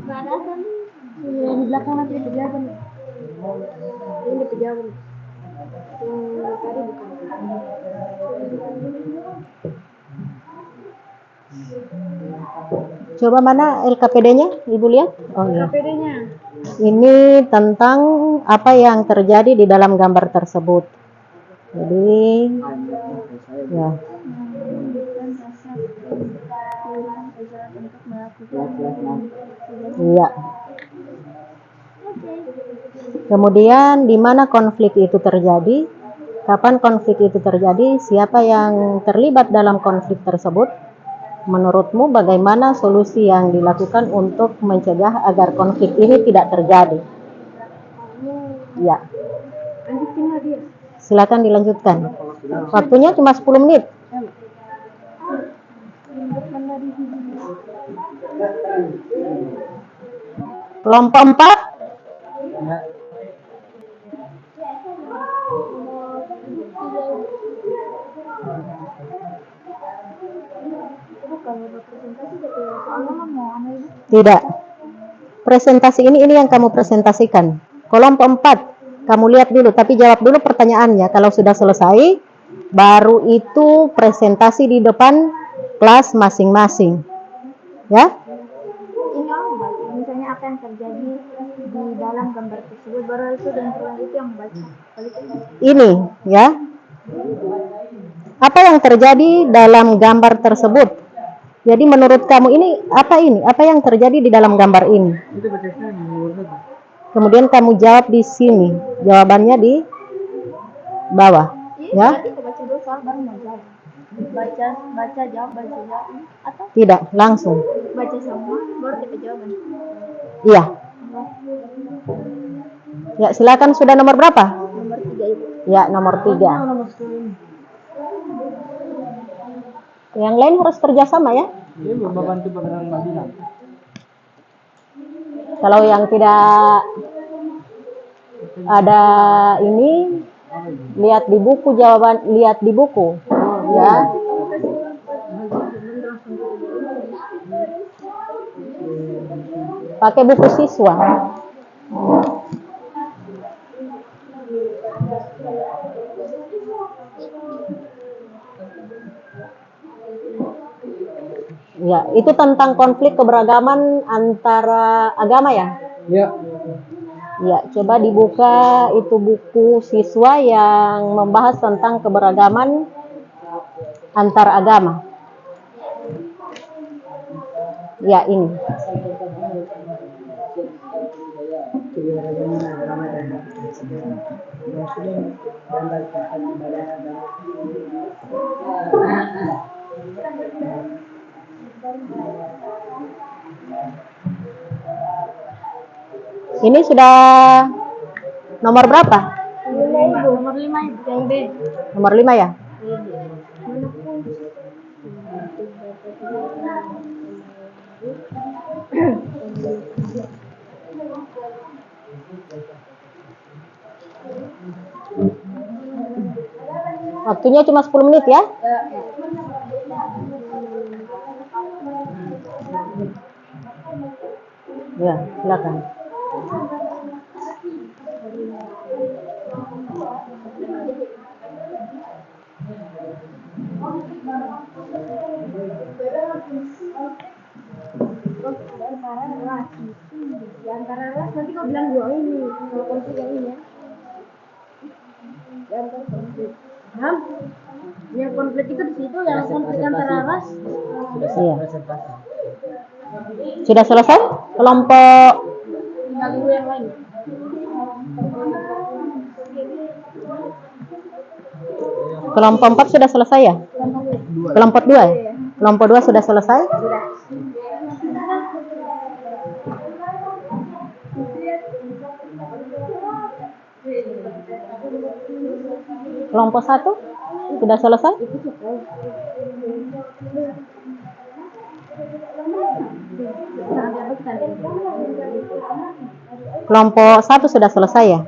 Nggak ada kan? Yang di belakang nanti pejabat. Ini pejabat. Coba mana LKPD-nya, Ibu lihat? Oh iya. LKPD-nya. Ini tentang apa yang terjadi di dalam gambar tersebut. Jadi, ya. Iya. Kemudian di mana konflik itu terjadi? Kapan konflik itu terjadi? Siapa yang terlibat dalam konflik tersebut? Menurutmu bagaimana solusi yang dilakukan untuk mencegah agar konflik ini tidak terjadi? Ya. Silakan dilanjutkan. Waktunya cuma 10 menit. Kelompok 4. Tidak. Presentasi ini yang kamu presentasikan. Kelompok 4, kamu lihat dulu, tapi jawab dulu pertanyaannya. Kalau sudah selesai, baru itu presentasi di depan kelas masing-masing. Ya? Ini orang membaca, misalnya apa yang terjadi di dalam gambar tersebut, baru itu dan itu yang membaca. Ini, ya. Apa yang terjadi dalam gambar tersebut? Jadi menurut kamu ini? Apa yang terjadi di dalam gambar ini? Kemudian kamu jawab di sini. Jawabannya di bawah. Ya? Baca dulu soal baru mau jawab. Baca jawab atau Tidak, langsung. baca semua baru kita jawaban. Iya. Ya, silakan, sudah nomor berapa? Nomor 3 itu. Ya, nomor 3. Yang lain harus kerjasama ya. Kalau yang tidak ada ini, lihat di buku jawaban, lihat di buku. Ya. Pakai buku siswa. Ya, itu tentang konflik keberagaman antara agama ya? Ya. Ya, coba dibuka itu buku siswa yang membahas tentang keberagaman antar agama. Ya, ini. Ini sudah nomor berapa? Nomor 5 yang B. Nomor 5 ya? Waktunya cuma 10 menit ya? Ya, silakan. Di antara ras nanti kau bilang dua ini, kalau konflik yang ini ya. Di antara konflik. Paham? Yang konflik itu di situ, yang konflik antara ras. Iya. Sudah selesai? Kelompok Tinggal dulu yang lain. kelompok 4 sudah selesai ya? Kelompok 2 ya? Kelompok 2 sudah selesai? Sudah. Kelompok 1 sudah selesai? Kelompok 1 sudah selesai ya?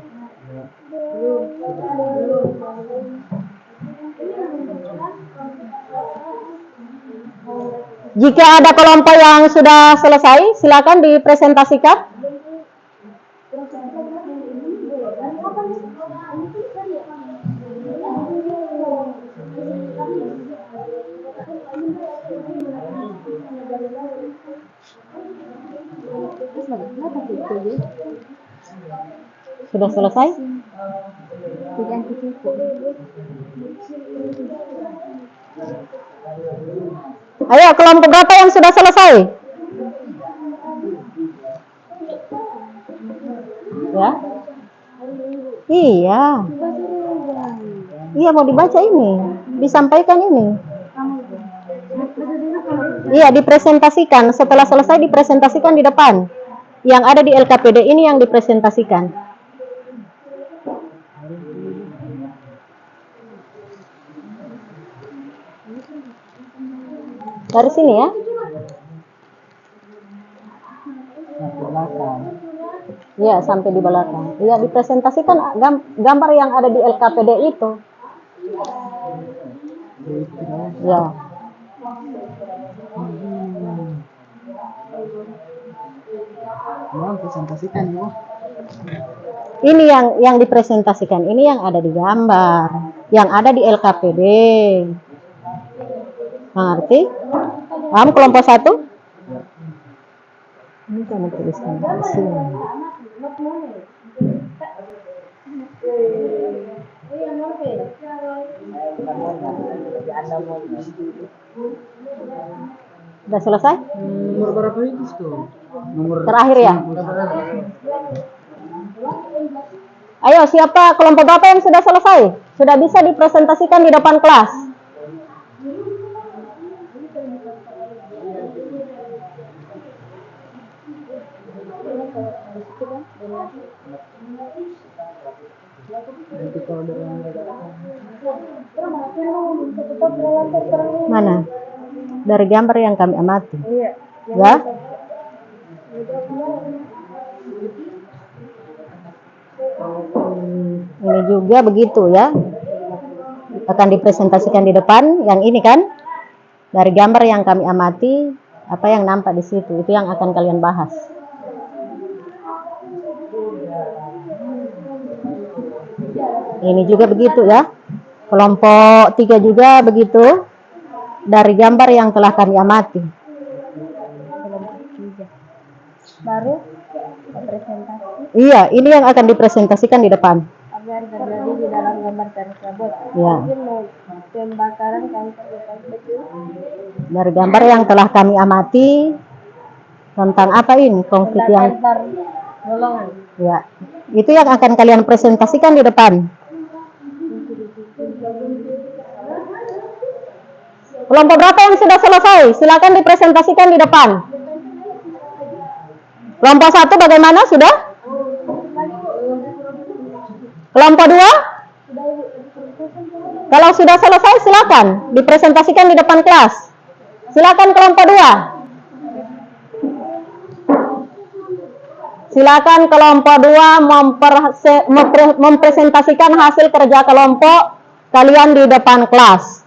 Jika ada kelompok yang sudah selesai, silakan dipresentasikan. Sudah selesai? Ayo, kelompok berapa yang sudah selesai? Ya? Iya. Iya, mau dibaca ini. Disampaikan ini. Iya, dipresentasikan. Setelah selesai dipresentasikan di depan. Yang ada di LKPD ini yang dipresentasikan. Dari sini ya. Iya, sampai di belakang. Iya, dipresentasikan gambar yang ada di LKPD itu. Ya. Presentasikan ya. Ini yang dipresentasikan, ini yang ada di gambar, yang ada di LKPD. Mengerti? Paham kelompok 1? Ini kamu tuliskan di sini. Sudah selesai? Nomor berapa itu tuh? Nomor Terakhir ya? Ayo, siapa kelompok berapa yang sudah selesai? Sudah bisa dipresentasikan di depan kelas? Mana? Dari gambar yang kami amati. Ya? Ini juga begitu ya. Akan dipresentasikan di depan. Yang ini kan? Dari gambar yang kami amati, apa yang nampak di situ, itu yang akan kalian bahas. Ini juga begitu ya. Kelompok 3 juga begitu. Dari gambar yang telah kami amati. Baru presentasi Iya, ini yang akan dipresentasikan di depan. agar terjadi di dalam gambar tersebut. Ya. Mungkin pembakaran kanker itu Dari gambar yang telah kami amati tentang apa ini konflik yang antar golongan. ya. Itu yang akan kalian presentasikan di depan. Kelompok berapa yang sudah selesai? Silakan dipresentasikan di depan. Kelompok 1 bagaimana? Sudah? Kelompok 2? Kalau sudah selesai silakan dipresentasikan di depan kelas. Silakan kelompok 2. Silakan kelompok 2 mempresentasikan hasil kerja kelompok kalian di depan kelas.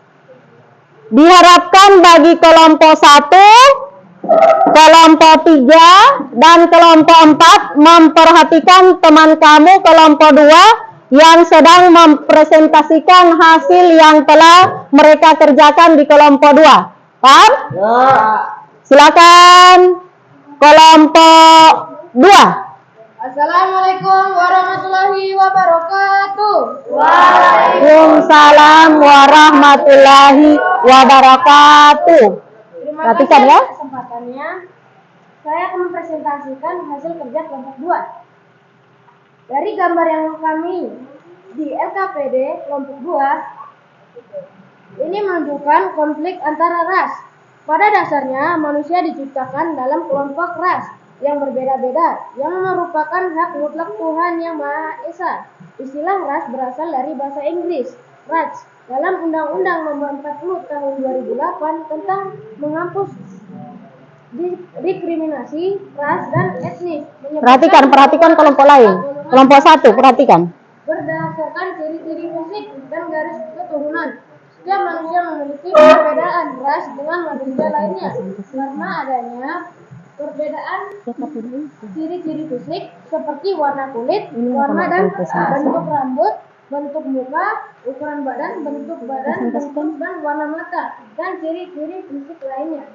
Diharapkan bagi kelompok 1, kelompok 3, dan kelompok 4 memperhatikan teman kamu kelompok 2 yang sedang mempresentasikan hasil yang telah mereka kerjakan di kelompok 2. Paham? Ya. Silakan kelompok 2. Assalamualaikum warahmatullahi wabarakatuh. Waalaikumsalam warahmatullahi wabarakatuh. Terima Perhatikan kasih ya. atas kesempatannya. Saya akan mempresentasikan hasil kerja kelompok 2. Dari gambar yang kami di LKPD kelompok 2, ini menunjukkan konflik antara ras. Pada dasarnya manusia diciptakan dalam kelompok ras yang berbeda-beda, yang merupakan hak mutlak Tuhan Yang Maha Esa. Istilah ras berasal dari bahasa Inggris, RAS, dalam Undang-Undang Nomor 40 Tahun 2008 tentang menghapus diskriminasi ras dan etnis. Perhatikan kelompok lain. Kelompok 1, perhatikan. Berdasarkan ciri-ciri fisik dan garis keturunan, setiap manusia memiliki perbedaan ras dengan manusia lainnya karena adanya Perbedaan ciri-ciri fisik seperti warna kulit, warna dan bentuk rambut, bentuk muka, ukuran badan, bentuk dan warna mata, dan ciri-ciri fisik lainnya.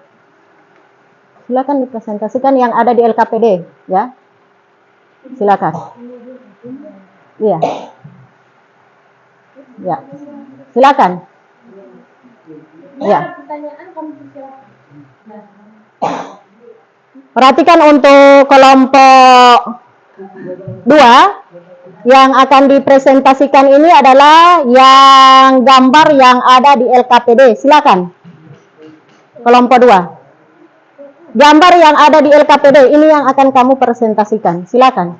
Silakan dipresentasikan yang ada di LKPD, ya. Silakan. Iya. Ya. Silakan. Ya. Pertanyaan kami persilakan. Perhatikan untuk kelompok 2 yang akan dipresentasikan ini adalah yang gambar yang ada di LKPD. Silakan. Kelompok 2. Gambar yang ada di LKPD ini yang akan kamu presentasikan. Silakan.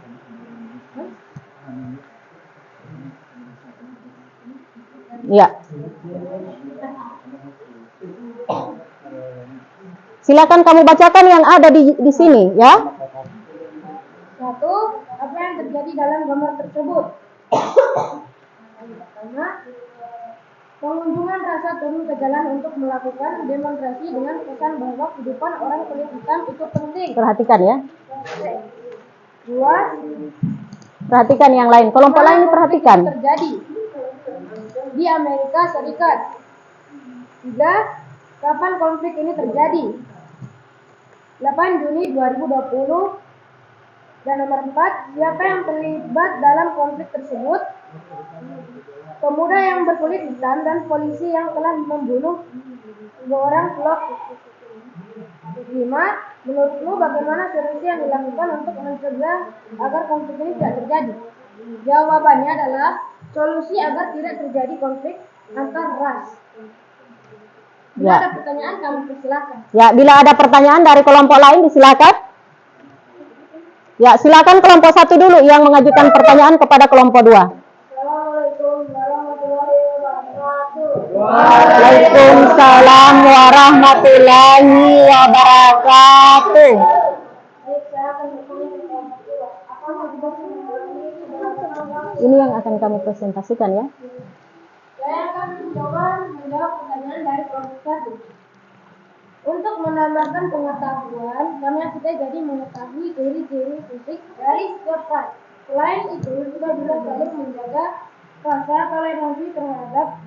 Ya. Silakan kamu bacakan yang ada di sini, ya. 1. Apa yang terjadi dalam gambar tersebut? Pertama, pengunjungan rasa turun ke jalan untuk melakukan demonstrasi dengan pesan bahwa kehidupan orang kulit hitam itu penting. Perhatikan ya. 2. Perhatikan yang lain. Kelompok lain diperhatikan. Terjadi di Amerika Serikat. 3. Kapan konflik ini terjadi? 8 Juni 2020. Dan nomor 4, siapa yang terlibat dalam konflik tersebut? Pemuda yang berkulit hitam dan polisi yang telah membunuh 2 orang Floyd. 5. Menurutmu bagaimana solusi yang dilakukan untuk mencegah agar konflik ini tidak terjadi? Jawabannya adalah solusi agar tidak terjadi konflik antar ras. Bila Ya. ada pertanyaan kami persilakan. Ya, bila ada pertanyaan dari kelompok lain disilakan. Ya, silakan kelompok 1 dulu yang mengajukan pertanyaan kepada kelompok 2. Assalamualaikum warahmatullahi wabarakatuh. Waalaikumsalam warahmatullahi wabarakatuh. Baik, saya akan bertanya ke kelompok 2. Apa motivasi mengulangi sebuah Ini yang akan kami presentasikan ya. Saya akan mencoba menjawab pertanyaan dari kelompok 1. Untuk menambahkan pengetahuan, kami kita jadi mengetahui ciri-ciri fisik dari setiap ras. Selain itu, kita juga saling menjaga rasa toleransi terhadap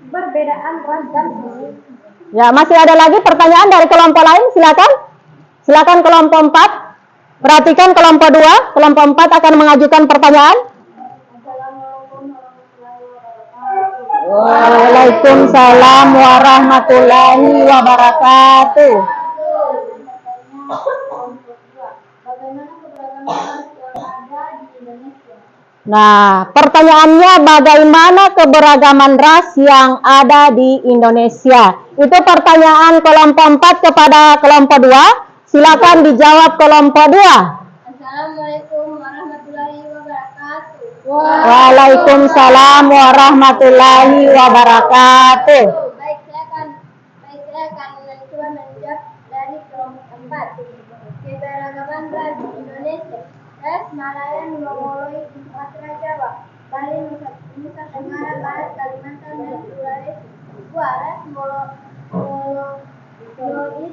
perbedaan ras dan suku. Ya, masih ada lagi pertanyaan dari kelompok lain? Silakan. Silakan kelompok 4. Perhatikan kelompok 2. Kelompok 4 akan mengajukan pertanyaan. Assalamualaikum warahmatullahi wabarakatuh. Waalaikumsalam warahmatullahi wabarakatuh. Bagaimana keberagaman ras yang ada di Indonesia? Nah, pertanyaannya bagaimana keberagaman ras yang ada di Indonesia? Itu pertanyaan kelompok 4 kepada kelompok 2. Silakan dijawab kelompok 2. Assalamualaikum warahmatullahi wabarakatuh. Waalaikumsalam warahmatullahi wabarakatuh. Baik, saya akan mencoba menjawab dari kelompok 4. Keberagaman ras di Indonesia. Ras Malayan, Mongoloid, Sumatera, Jawa, Bali, Nusa Tenggara Barat, Kalimantan, dan Sulawesi. 2. Ras Mongoloid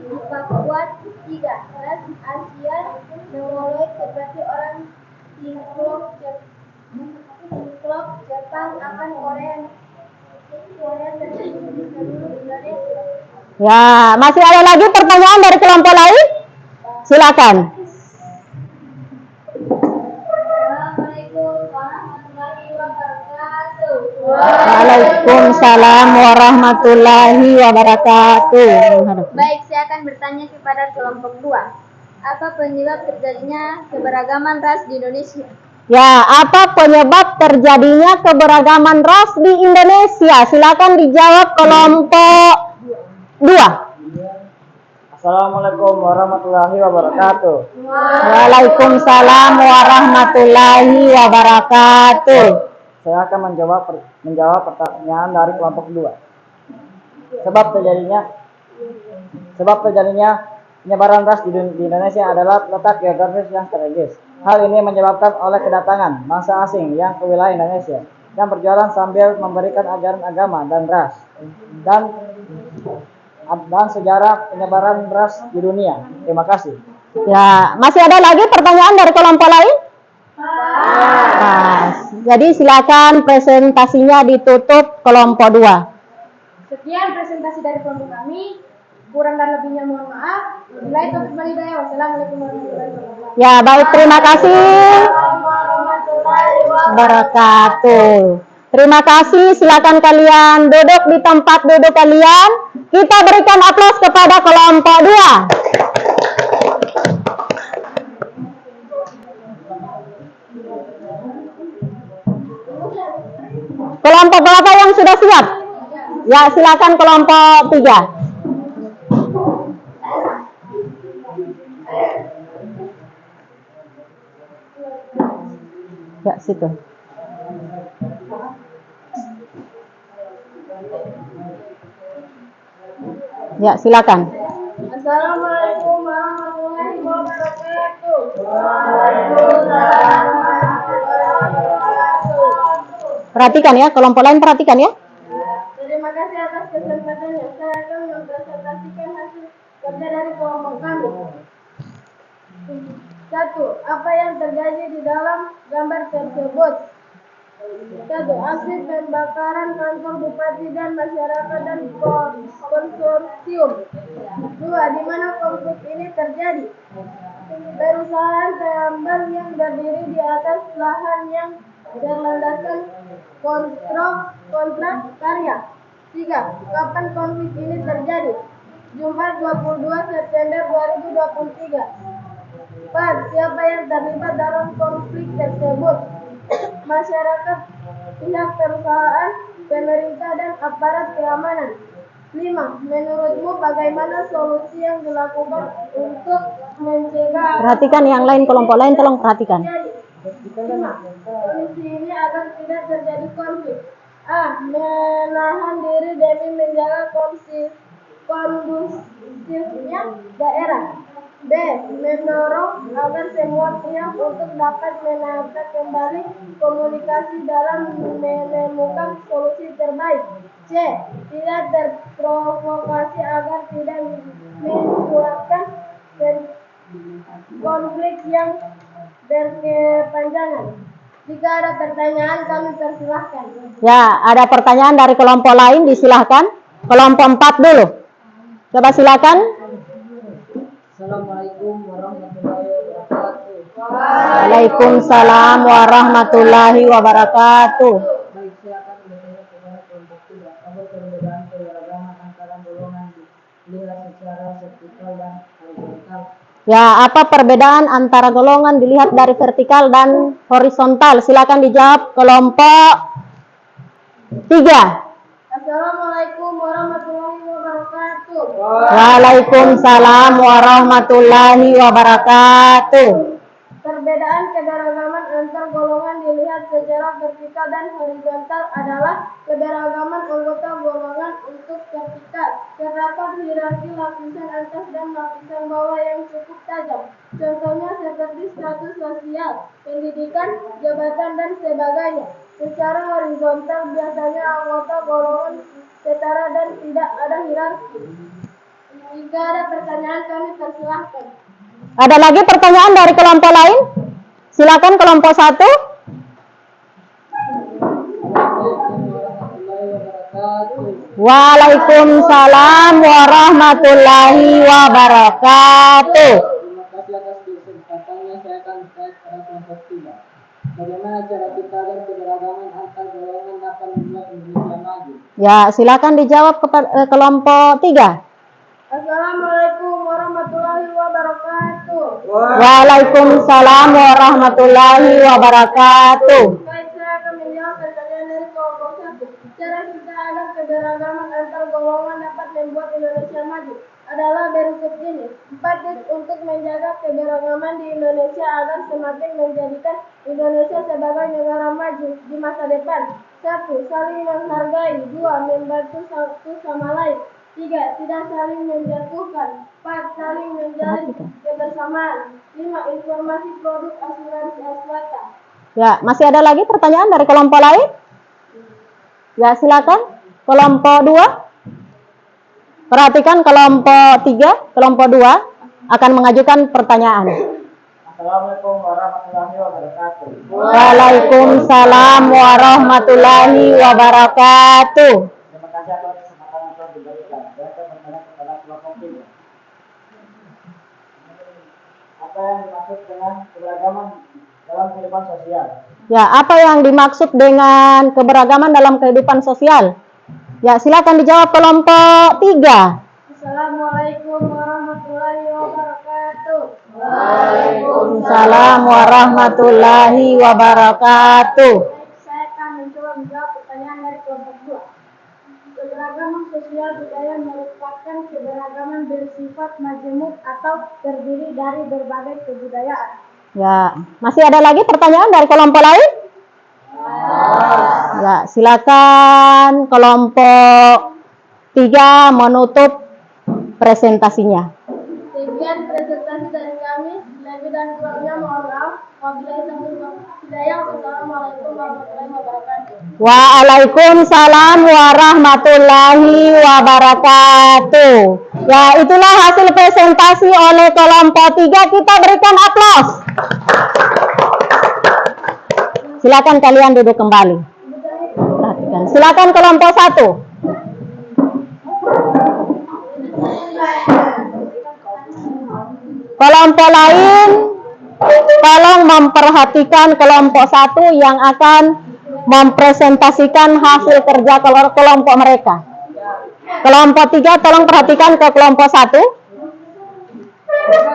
di Papua. 3. Ras Asia, Mongoloid seperti orang Sinklop, Jepang, akan Korea terjadi di seluruh Indonesia. Ya, masih ada lagi pertanyaan dari kelompok lain? Silakan. Assalamualaikum warahmatullahi wabarakatuh. Waalaikumsalam warahmatullahi wabarakatuh. Baik, saya akan bertanya kepada kelompok 2. Apa penyebab terjadinya keberagaman ras di Indonesia? Ya, apa penyebab terjadinya keberagaman ras di Indonesia? Silakan dijawab kelompok 2. Assalamualaikum warahmatullahi wabarakatuh. Waalaikumsalam warahmatullahi wabarakatuh. Saya akan menjawab pertanyaan dari kelompok 2. Sebab terjadinya penyebaran ras di Indonesia adalah letak geografis yang strategis. Hal ini menyebabkan oleh kedatangan bangsa asing yang ke wilayah Indonesia dan berjualan sambil memberikan ajaran agama dan ras dan sejarah penyebaran ras di dunia. Terima kasih. Ya, masih ada lagi pertanyaan dari kelompok lain? Pas. Jadi silakan presentasinya ditutup kelompok 2. Sekian presentasi dari kelompok kami. Kurang dan lebihnya mohon maaf. Wabillahi taufiq wal hidayah. Wassalamualaikum warahmatullahi wabarakatuh. Ya, baik, terima kasih. Warahmatullahi Wabarakatuh. Terima kasih, silakan kalian duduk di tempat duduk kalian. Kita berikan aplaus kepada kelompok 2. Kelompok berapa yang sudah siap? Ya, silakan kelompok 3. Ya, situ. Ya, silakan. Assalamualaikum warahmatullahi wabarakatuh. Perhatikan ya, kelompok lain perhatikan ya. Terima kasih atas kesempatannya. Saya akan mempresentasikan hasil kerja dari kelompok kami. 1. Apa yang terjadi di dalam gambar tersebut? 1. Aksi pembakaran kantor bupati dan masyarakat dan konsorsium. 2. Di mana konflik ini terjadi? Perusahaan tambang yang berdiri di atas lahan yang berlandaskan kontrak karya. 3. Kapan konflik ini terjadi? Jumat 22 September 2023. 4. Siapa yang terlibat dalam konflik tersebut? Masyarakat, pihak perusahaan, pemerintah, dan aparat keamanan. 5. Menurutmu bagaimana solusi yang dilakukan untuk mencegah Perhatikan yang lain, kelompok lain tolong perhatikan. 5. Solusi ini agar tidak terjadi konflik. A. Menahan diri demi menjaga kondusifnya daerah. B. Mendorong agar semua pihak untuk dapat menata kembali komunikasi dalam menemukan solusi terbaik. C. Tidak terprovokasi agar tidak menyebabkan konflik yang berkepanjangan. Jika ada pertanyaan, kami persilahkan. Ya, ada pertanyaan dari kelompok lain, disilahkan. Kelompok 4 dulu. Coba silakan. Assalamualaikum warahmatullahi wabarakatuh. Waalaikumsalam warahmatullahi wabarakatuh. Baik, saya akan bertanya kepada kelompok 3. Apa perbedaan keberagaman antara golongan dilihat secara vertikal dan horizontal? Ya, apa perbedaan antara golongan dilihat dari vertikal dan horizontal? Silakan dijawab kelompok 3. Assalamualaikum warahmatullahi wabarakatuh. Waalaikumsalam warahmatullahi wabarakatuh. Perbedaan keberagaman antar golongan dilihat secara vertikal dan horizontal adalah keberagaman anggota golongan untuk vertikal. Terdapat hierarki lapisan atas dan lapisan bawah yang cukup tajam. Contohnya seperti status sosial, pendidikan, jabatan, dan sebagainya. Secara horizontal biasanya anggota golongan setara dan tidak ada hierarki. Jika ada pertanyaan, kami persilahkan. Ada lagi pertanyaan dari kelompok lain? Silakan kelompok 1. Waalaikumsalam warahmatullahi wabarakatuh. Terima kasih atas kesempatannya. Saya akan bertanya kepada kelompok 3. Bagaimana cara kita agar keberagaman antar golongan dapat membuat Indonesia maju? Ya, silakan dijawab kepada kelompok 3. Assalamualaikum warahmatullahi wabarakatuh. Waalaikumsalam warahmatullahi wabarakatuh. Baik, saya akan menjawab pertanyaan dari kelompok 1. Cara kita agar keberagaman antar golongan dapat membuat Indonesia maju adalah berikut ini. 4 tips untuk menjaga keberagaman di Indonesia agar semakin menjadikan Indonesia sebagai negara maju di masa depan. 1. Saling menghargai. 2. Membantu satu sama lain. 3. Tidak saling menjatuhkan. 4. Saling menjalin kebersamaan. 5. Informasi produk asuransi swasta. Ya, masih ada lagi pertanyaan dari kelompok lain? Ya, silakan. Kelompok 2. Perhatikan kelompok 3, kelompok 2. akan mengajukan pertanyaan. Assalamualaikum warahmatullahi wabarakatuh. Waalaikumsalam warahmatullahi wabarakatuh. Terima kasih atas kesempatan yang telah diberikan. Saya akan bertanya kepada kelompok ini. Apa yang dimaksud dengan keberagaman dalam kehidupan sosial? Ya, apa yang dimaksud dengan keberagaman dalam kehidupan sosial? Ya, silakan dijawab kelompok 3. Assalamualaikum warahmatullahi wabarakatuh. Waalaikumsalam warahmatullahi wabarakatuh. Saya akan mencoba menjawab pertanyaan dari kelompok 2. Keberagaman sosial budaya merupakan keberagaman bersifat majemuk atau terdiri dari berbagai kebudayaan. Ya, masih ada lagi pertanyaan dari kelompok lain? Ya, silakan kelompok 3 menutup presentasinya. Sekian presentasi dari kami. Lebih dan kurangnya mohon maaf. Wabillahi taufiq wal hidayah. Wassalamualaikum warahmatullahi wabarakatuh. Waalaikumsalam warahmatullahi wabarakatuh. Ya, itulah hasil presentasi oleh kelompok 3. Kita berikan aplaus. Silakan kalian duduk kembali. Perhatikan. Silakan kelompok 1. Kelompok lain, tolong memperhatikan kelompok 1 yang akan mempresentasikan hasil kerja kelompok mereka. Kelompok 3, tolong perhatikan ke kelompok 1.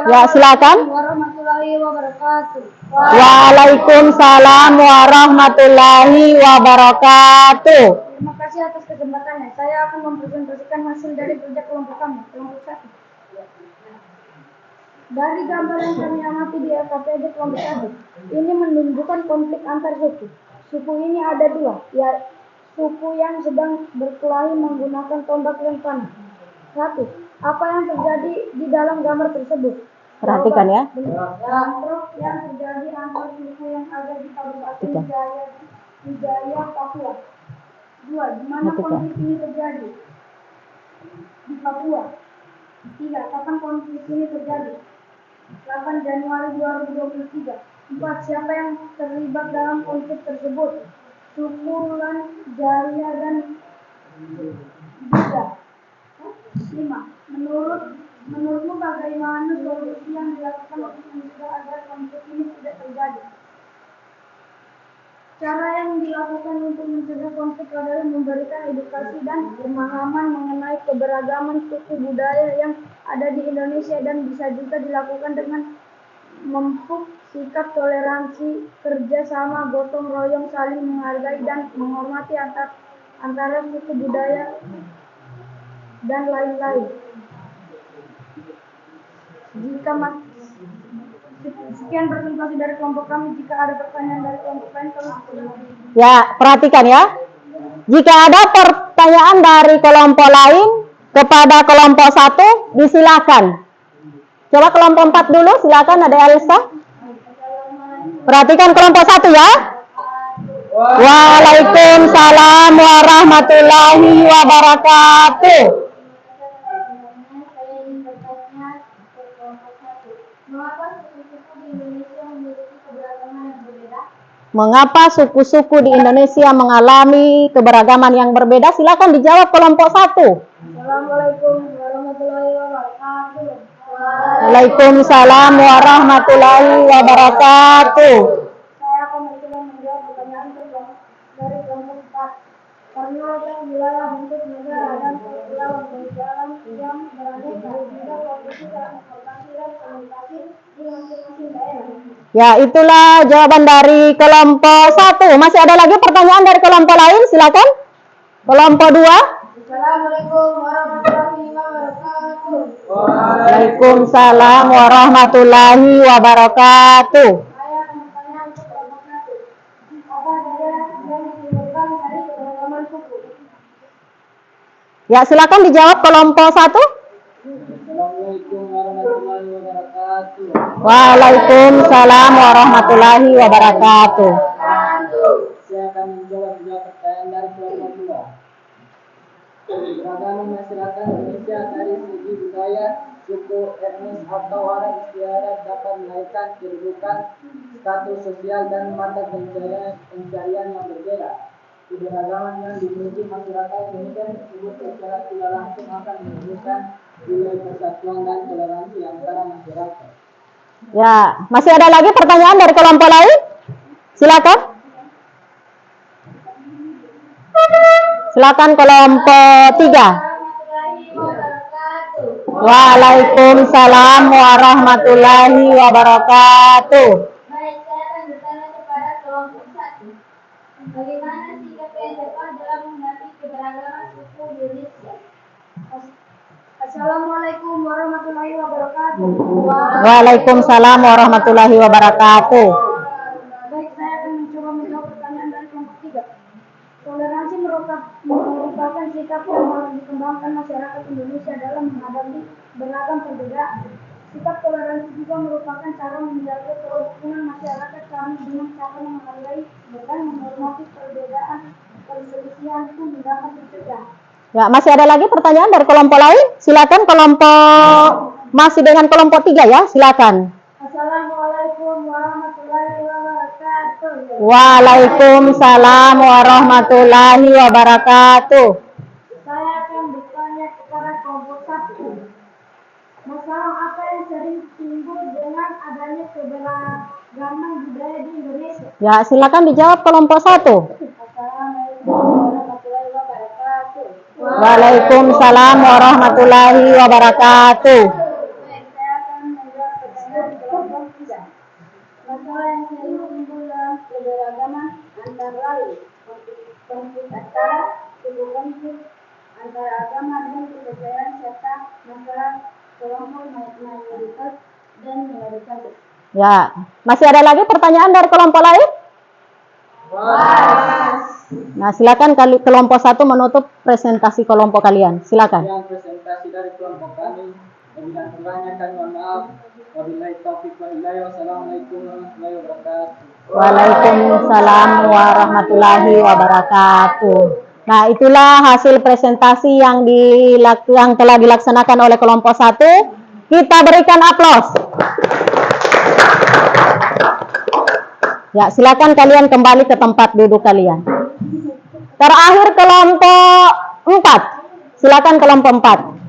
Ya, silakan. Warahmatullahi wabarakatuh. Waalaikumsalam warahmatullahi wabarakatuh. Terima kasih atas kesempatannya. Saya akan mempresentasikan hasil dari kerja kelompok kami, kelompok 1. Dari gambar yang kami amati di LKPD kelompok 1, ini menunjukkan konflik antar suku. Suku ini ada 2, ya suku yang sedang berkelahi menggunakan tombak yang panah. 1. Apa yang terjadi di dalam gambar tersebut? Perhatikan ya. Bentrok yang terjadi antar suku yang ada di Kabupaten Jaya, Papua. 2. Di mana konflik ini terjadi? Di Papua. 3. Kapan konflik ini terjadi? 8 Januari 2023. 4. Siapa yang terlibat dalam konflik tersebut? Suku Lan, Jaya, dan Buddha. 5. Menurutmu bagaimana solusi yang dilakukan untuk mencegah agar konflik ini tidak terjadi? Cara yang dilakukan untuk mencegah konflik adalah memberikan edukasi dan pemahaman mengenai keberagaman suku budaya yang ada di Indonesia, dan bisa juga dilakukan dengan memupuk sikap toleransi, kerjasama, gotong royong, saling menghargai dan menghormati antara suku budaya dan lain-lain. Sekian presentasi dari kelompok kami. Jika ada pertanyaan dari kelompok lain, kami Ya, perhatikan ya. Jika ada pertanyaan dari kelompok lain kepada kelompok 1, disilakan. Coba kelompok 4 dulu, silakan, ada Elsa. Perhatikan kelompok 1 ya. Waalaikumsalam warahmatullahi wabarakatuh. Saya ingin bertanya ke kelompok 1. Mengapa suku-suku di Indonesia memiliki keberagaman yang berbeda? Mengapa suku-suku di Indonesia mengalami keberagaman yang berbeda? Silakan dijawab kelompok 1. Assalamualaikum warahmatullahi wabarakatuh. Waalaikumsalam warahmatullahi wabarakatuh. Saya akan mencoba menjawab pertanyaan dari kelompok 4. Karena wilayah bentuk negara dan kepulauan berjalan yang beraneka, sehingga posisi transportasi dan komunikasi di masing-masing daerah. Ya, itulah jawaban dari kelompok 1. Masih ada lagi pertanyaan dari kelompok lain? Silakan. Kelompok 2. Assalamualaikum warahmatullahi wabarakatuh. Waalaikumsalam warahmatullahi wabarakatuh. Saya akan bertanya untuk kelompok 1. Apa daerah yang ditimbulkan dari keberagaman suku? Ya, silakan dijawab kelompok 1. Assalamualaikum warahmatullahi wabarakatuh. Waalaikumsalam warahmatullahi wabarakatuh. Saya akan menjawab pertanyaan dari kelompok 2. Keragaman masyarakat Indonesia dari segi budaya, suku, etnis, atau adat istiadat dapat menaikkan kedudukan, status sosial, dan mata pencarian yang berbeda. Keberagaman yang dimiliki masyarakat Indonesia tersebut secara tidak langsung akan menunjukkan nilai persatuan dan toleransi antara masyarakat. Ya, masih ada lagi pertanyaan dari kelompok lain? Silakan. Silakan kelompok 3. Warahmatullahi wabarakatuh. Waalaikumsalam warahmatullahi wabarakatuh. Baik, saya akan bertanya kepada kelompok 1. Bagaimana sikap PSFA dalam menghadapi keberagaman suku di Indonesia? Assalamualaikum warahmatullahi wabarakatuh. Waalaikumsalam warahmatullahi wabarakatuh. Baik, saya akan mencoba menjawab pertanyaan dari kelompok 3. Toleransi merupakan sikap yang harus dikembangkan masyarakat Indonesia dalam menghadapi beragam perbedaan. Sikap toleransi juga merupakan cara menjaga kerukunan masyarakat kami dengan cara menghargai dan menghormati perbedaan perselisihan pun dapat dicegah. Ya, masih ada lagi pertanyaan dari kelompok lain? Silakan masih dengan kelompok 3 ya, silakan. Assalamualaikum warahmatullahi wabarakatuh. Waalaikumsalam warahmatullahi wabarakatuh. Saya akan bertanya kepada kelompok 1. Masalah apa yang sering timbul dengan adanya keberagaman budaya di Indonesia? Ya, silakan dijawab kelompok 1. Assalamualaikum warahmatullahi wabarakatuh. Waalaikumsalam warahmatullahi wabarakatuh. Baik, saya akan menjawab pertanyaan kelompok 3. Masalah yang sering timbul dalam keberagaman antara lain konflik antara suku, konflik antara agama dan kepercayaan, serta masalah kelompok mayoritas dan minoritas. Ya, masih ada lagi pertanyaan dari kelompok lain? Nah, silakan kelompok 1 menutup presentasi kelompok kalian. Silakan. Yang presentasi dari kelompok kami, dan kurangnya kami mohon maaf. Wabillahi taufiq wal hidayah. Wassalamualaikum warahmatullahi wabarakatuh. Waalaikumsalam warahmatullahi wabarakatuh. Nah, itulah hasil presentasi yang telah dilaksanakan oleh kelompok 1. Kita berikan aplaus. Ya, silakan kalian kembali ke tempat duduk kalian. Terakhir kelompok 4. Silakan kelompok 4.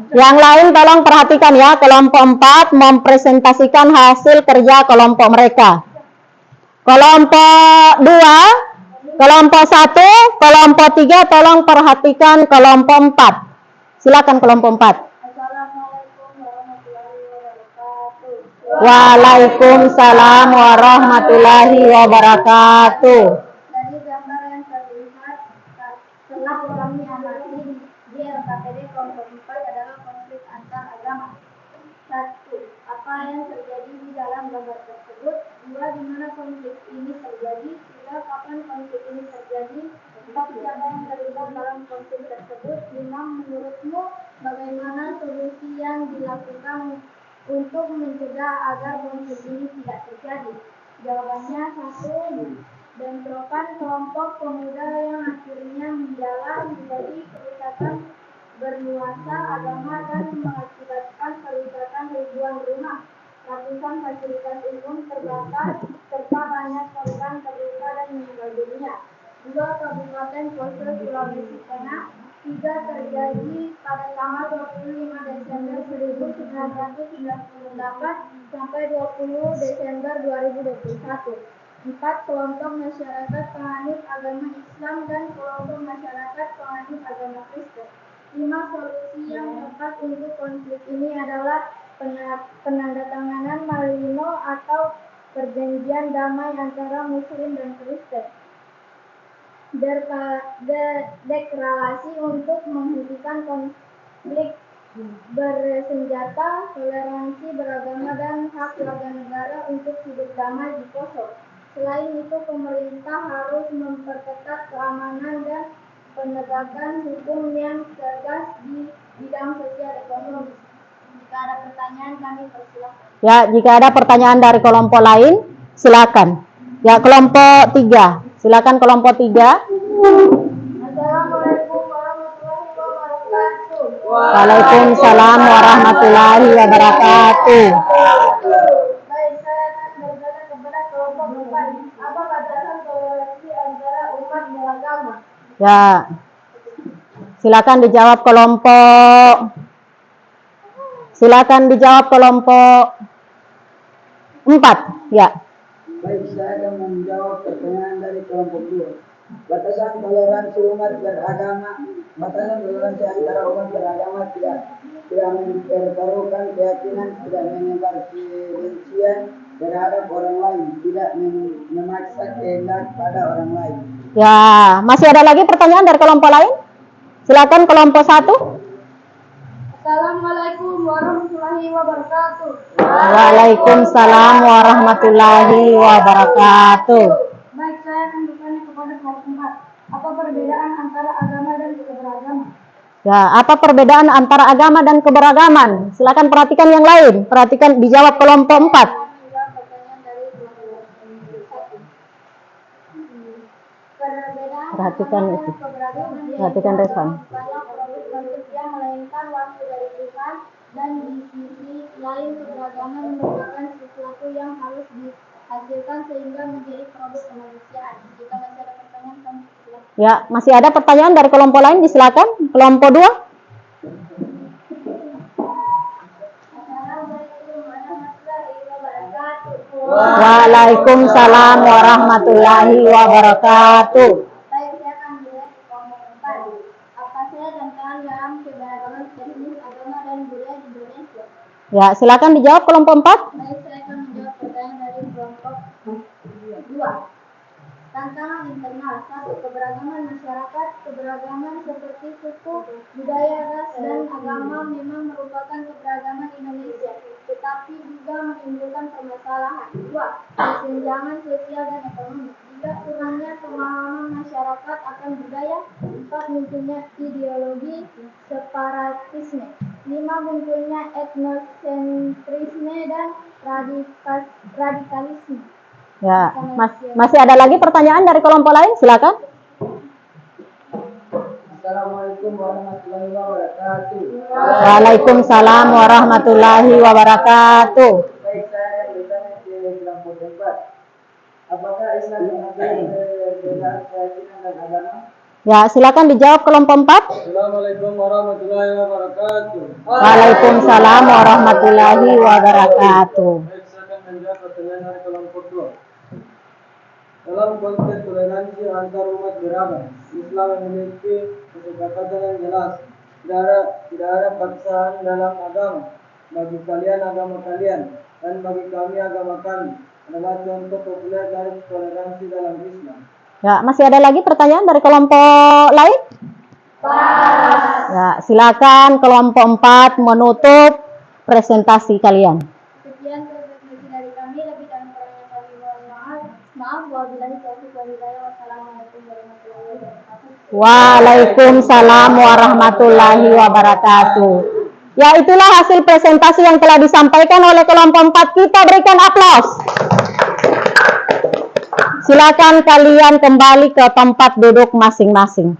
Yang lain tolong perhatikan ya, kelompok 4 mempresentasikan hasil kerja kelompok mereka. Kelompok 2, kelompok 1, kelompok 3 tolong perhatikan kelompok 4. Silakan kelompok 4. Assalamualaikum warahmatullahi wabarakatuh. Waalaikumsalam warahmatullahi wabarakatuh. Dari gambar yang terlihat, telah kami amati di LKPD kelompok 4 adalah konflik antar agama. 1. Apa yang terjadi di dalam gambar tersebut? 2. Di mana konflik ini terjadi? 3. Kapan konflik ini terjadi? 4. Siapa yang terlibat dalam konflik tersebut? 5. Menurutmu, bagaimana solusi yang dilakukan untuk mencegah agar konflik ini tidak terjadi? Jawabannya 1. Bentrokan kelompok pemuda yang akhirnya menjalar menjadi kerusakan bernuansa agama dan mengakibatkan kerusakan ribuan rumah, ratusan fasilitas umum terbakar, serta banyak korban terluka dan meninggal dunia. 2. Kabupaten Poso, Sulawesi Tengah. 3. Terjadi pada tanggal 25 Desember 1998 sampai 20 Desember 2021. 4. Kelompok masyarakat penganut agama Islam dan kelompok masyarakat penganut agama Kristen. 5. Solusi yang tepat untuk konflik ini adalah penandatanganan Malino atau perjanjian damai antara Muslim dan Kristen. Deklarasi untuk menghentikan konflik bersenjata, toleransi beragama, dan hak warga negara untuk hidup damai di Poso. Selain itu, pemerintah harus memperketat keamanan dan penegakan hukum yang tegas di bidang sosial ekonomi. Jika ada pertanyaan kami persilakan. Ya, jika ada pertanyaan dari kelompok lain, silakan. Ya, kelompok 3. Silakan kelompok 3. Assalamualaikum warahmatullahi wabarakatuh. Waalaikumsalam warahmatullahi wabarakatuh. Baik, saya akan bertanya kepada kelompok 4. Apa batasan toleransi antara umat beragama? Ya. Silakan dijawab kelompok. Silakan dijawab kelompok 4. Ya. Baik, saya akan menjawab pertanyaan dari kelompok 2. Batasan toleransi umat beragama, batasan toleransi antara umat beragama tidak mempertaruhkan keyakinan, tidak menyebar kebencian terhadap orang lain, tidak memaksa kehendak pada orang lain. Ya, masih ada lagi pertanyaan dari kelompok lain? Silakan kelompok 1. Assalamualaikum warahmatullahi wabarakatuh. Waalaikumsalam warahmatullahi wabarakatuh. Baik, saya akan bertanya kepada kelompok 4. Apa perbedaan antara agama dan keberagaman? Ya, apa perbedaan antara agama dan keberagaman? Silakan perhatikan yang lain. Perhatikan, dijawab kelompok 4. Pertanyaan dari kelompok 1. Perbedaan Perhatikan agama itu. dan keberagaman Perhatikan Revan. banyak produk-produk yang melainkan wahyu dari Tuhan, dan di sisi lain keberagaman merupakan sesuatu yang harus dihasilkan sehingga menjadi produk kemanusiaan. Jika masih ada pertanyaan, kami silakan. Ya, masih ada pertanyaan dari kelompok lain? Disilakan. Kelompok 2. Assalamualaikum warahmatullahi wabarakatuh. Waalaikumsalam warahmatullahi wabarakatuh. Baik, saya akan mulai ke kelompok 4. Apa saja tantangan dalam keberagaman etnis, agama, dan budaya di Indonesia? Ya, silakan dijawab kelompok 4. Baik, saya akan menjawab pertanyaan dari kelompok 2. Tantangan internal. 1. Keberagaman masyarakat. Keberagaman seperti suku, budaya, ras, dan agama memang merupakan keberagaman Indonesia, tetapi juga menimbulkan permasalahan. 2. Kesenjangan sosial dan ekonomi. 3. Kurangnya pemahaman masyarakat akan budaya. 4. Munculnya ideologi separatisme. 5. Munculnya etnosentrisme dan radikalisme. Ya, masih ada lagi pertanyaan dari kelompok lain? Silakan. Assalamualaikum warahmatullahi wabarakatuh. Waalaikumsalam warahmatullahi wabarakatuh. Baik, saya akan bertanya ke kelompok 4. Apakah Islam mengakui perbedaan keyakinan dan agama? Ya, silakan dijawab kelompok 4. Assalamualaikum warahmatullahi wabarakatuh. Waalaikumsalam warahmatullahi wabarakatuh. Baik, saya akan menjawab pertanyaan dari kelompok 2. Dalam konteks toleransi antar umat beragama, Islam memiliki kesepakatan yang jelas. Tidak ada paksaan dalam agama. Bagi kalian agama kalian, dan bagi kami agama kami, adalah contoh populer dari toleransi dalam Islam. Ya, masih ada lagi pertanyaan dari kelompok lain? Ya, silakan kelompok 4 menutup presentasi kalian. Sekian presentasi dari kami. Lebih dan kurangnya kami mohon maaf. Wabillahi taufiq wal hidayah. Wassalamualaikum warahmatullahi wabarakatuh. Waalaikumsalam warahmatullahi wabarakatuh. Ya, itulah hasil presentasi yang telah disampaikan oleh kelompok 4. Kita berikan aplaus. Silakan kalian kembali ke tempat duduk masing-masing.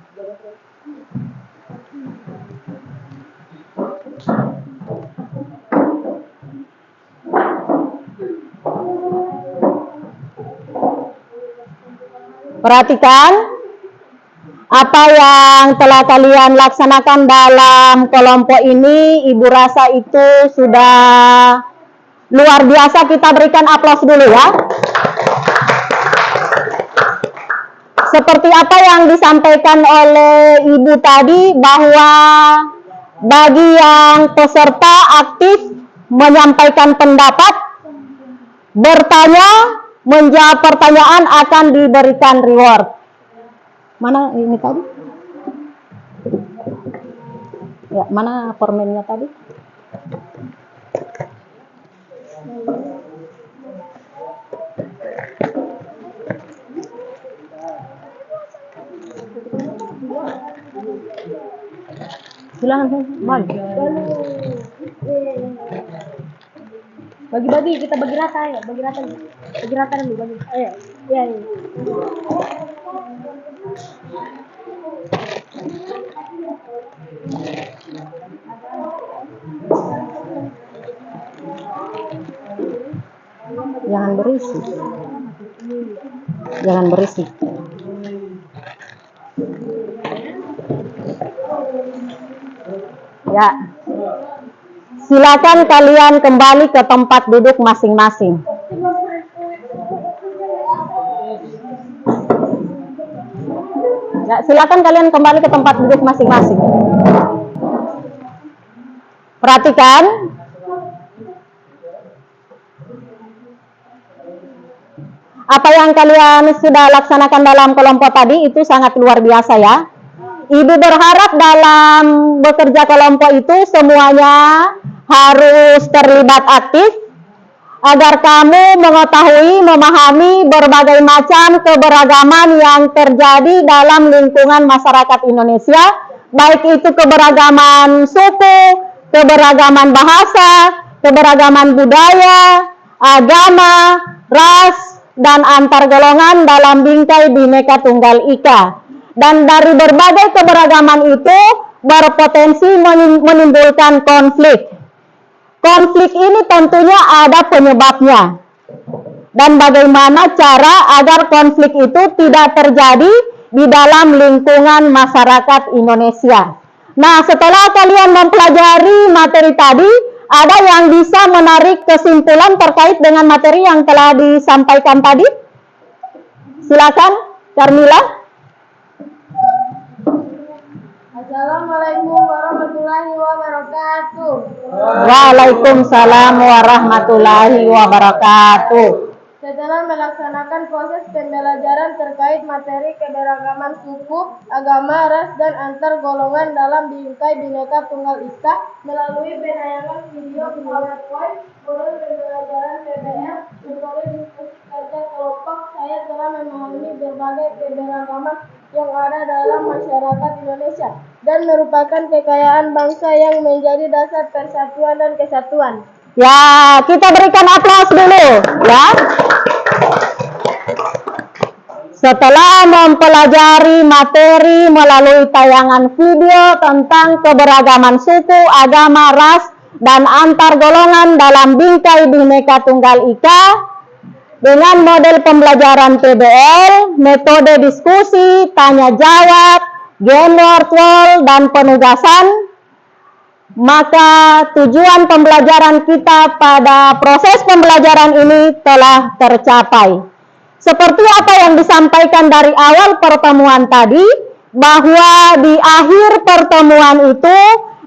Perhatikan apa yang telah kalian laksanakan dalam kelompok ini. Ibu rasa itu sudah luar biasa. Kita berikan aplaus dulu ya. Seperti apa yang disampaikan oleh Ibu tadi, bahwa bagi yang peserta aktif menyampaikan pendapat, bertanya, menjawab pertanyaan, akan diberikan reward. Mana ini tadi? Ya, mana formennya tadi? Silakan, Bagi-bagi, kita bagi rata ya, bagi rata dulu, bagi. Ayo, iya. Jangan berisik. Jangan berisik. Ya. Silakan kalian kembali ke tempat duduk masing-masing. Ya, silakan kalian kembali ke tempat duduk masing-masing. Perhatikan. Apa yang kalian sudah laksanakan dalam kelompok tadi itu sangat luar biasa ya. Ibu berharap dalam bekerja kelompok itu semuanya harus terlibat aktif agar kamu mengetahui, memahami berbagai macam keberagaman yang terjadi dalam lingkungan masyarakat Indonesia, baik itu keberagaman suku, keberagaman bahasa, keberagaman budaya, agama, ras, dan antar golongan dalam bingkai Bhinneka Tunggal Ika. Dan dari berbagai keberagaman itu berpotensi menimbulkan konflik. Konflik ini tentunya ada penyebabnya. Dan bagaimana cara agar konflik itu tidak terjadi di dalam lingkungan masyarakat Indonesia. Nah, setelah kalian mempelajari materi tadi, ada yang bisa menarik kesimpulan terkait dengan materi yang telah disampaikan tadi? Silakan, Carmila. Assalamualaikum warahmatullahi wabarakatuh. Waalaikumsalam warahmatullahi wabarakatuh. Setelah melaksanakan proses pembelajaran terkait materi keberagaman suku, agama, ras, dan antar golongan dalam bingkai Bhinneka Tunggal Ika melalui penayangan video PowerPoint, modul pembelajaran PBL, metode diskusi kerja kelompok, saya telah memahami berbagai keberagaman yang ada dalam masyarakat Indonesia dan merupakan kekayaan bangsa yang menjadi dasar persatuan dan kesatuan. Ya, kita berikan aplaus dulu, ya. Setelah mempelajari materi melalui tayangan video tentang keberagaman suku, agama, ras, dan antar golongan dalam bingkai Bhinneka Tunggal Ika, dengan model pembelajaran PBL, metode diskusi, tanya jawab, game word wall, dan penugasan, maka tujuan pembelajaran kita pada proses pembelajaran ini telah tercapai. Seperti apa yang disampaikan dari awal pertemuan tadi, bahwa di akhir pertemuan itu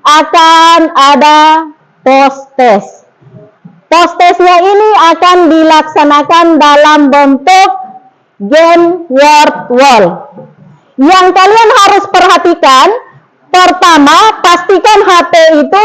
akan ada post-test. Post-testnya ini akan dilaksanakan dalam bentuk game word wall. Yang kalian harus perhatikan, pertama, pastikan HP itu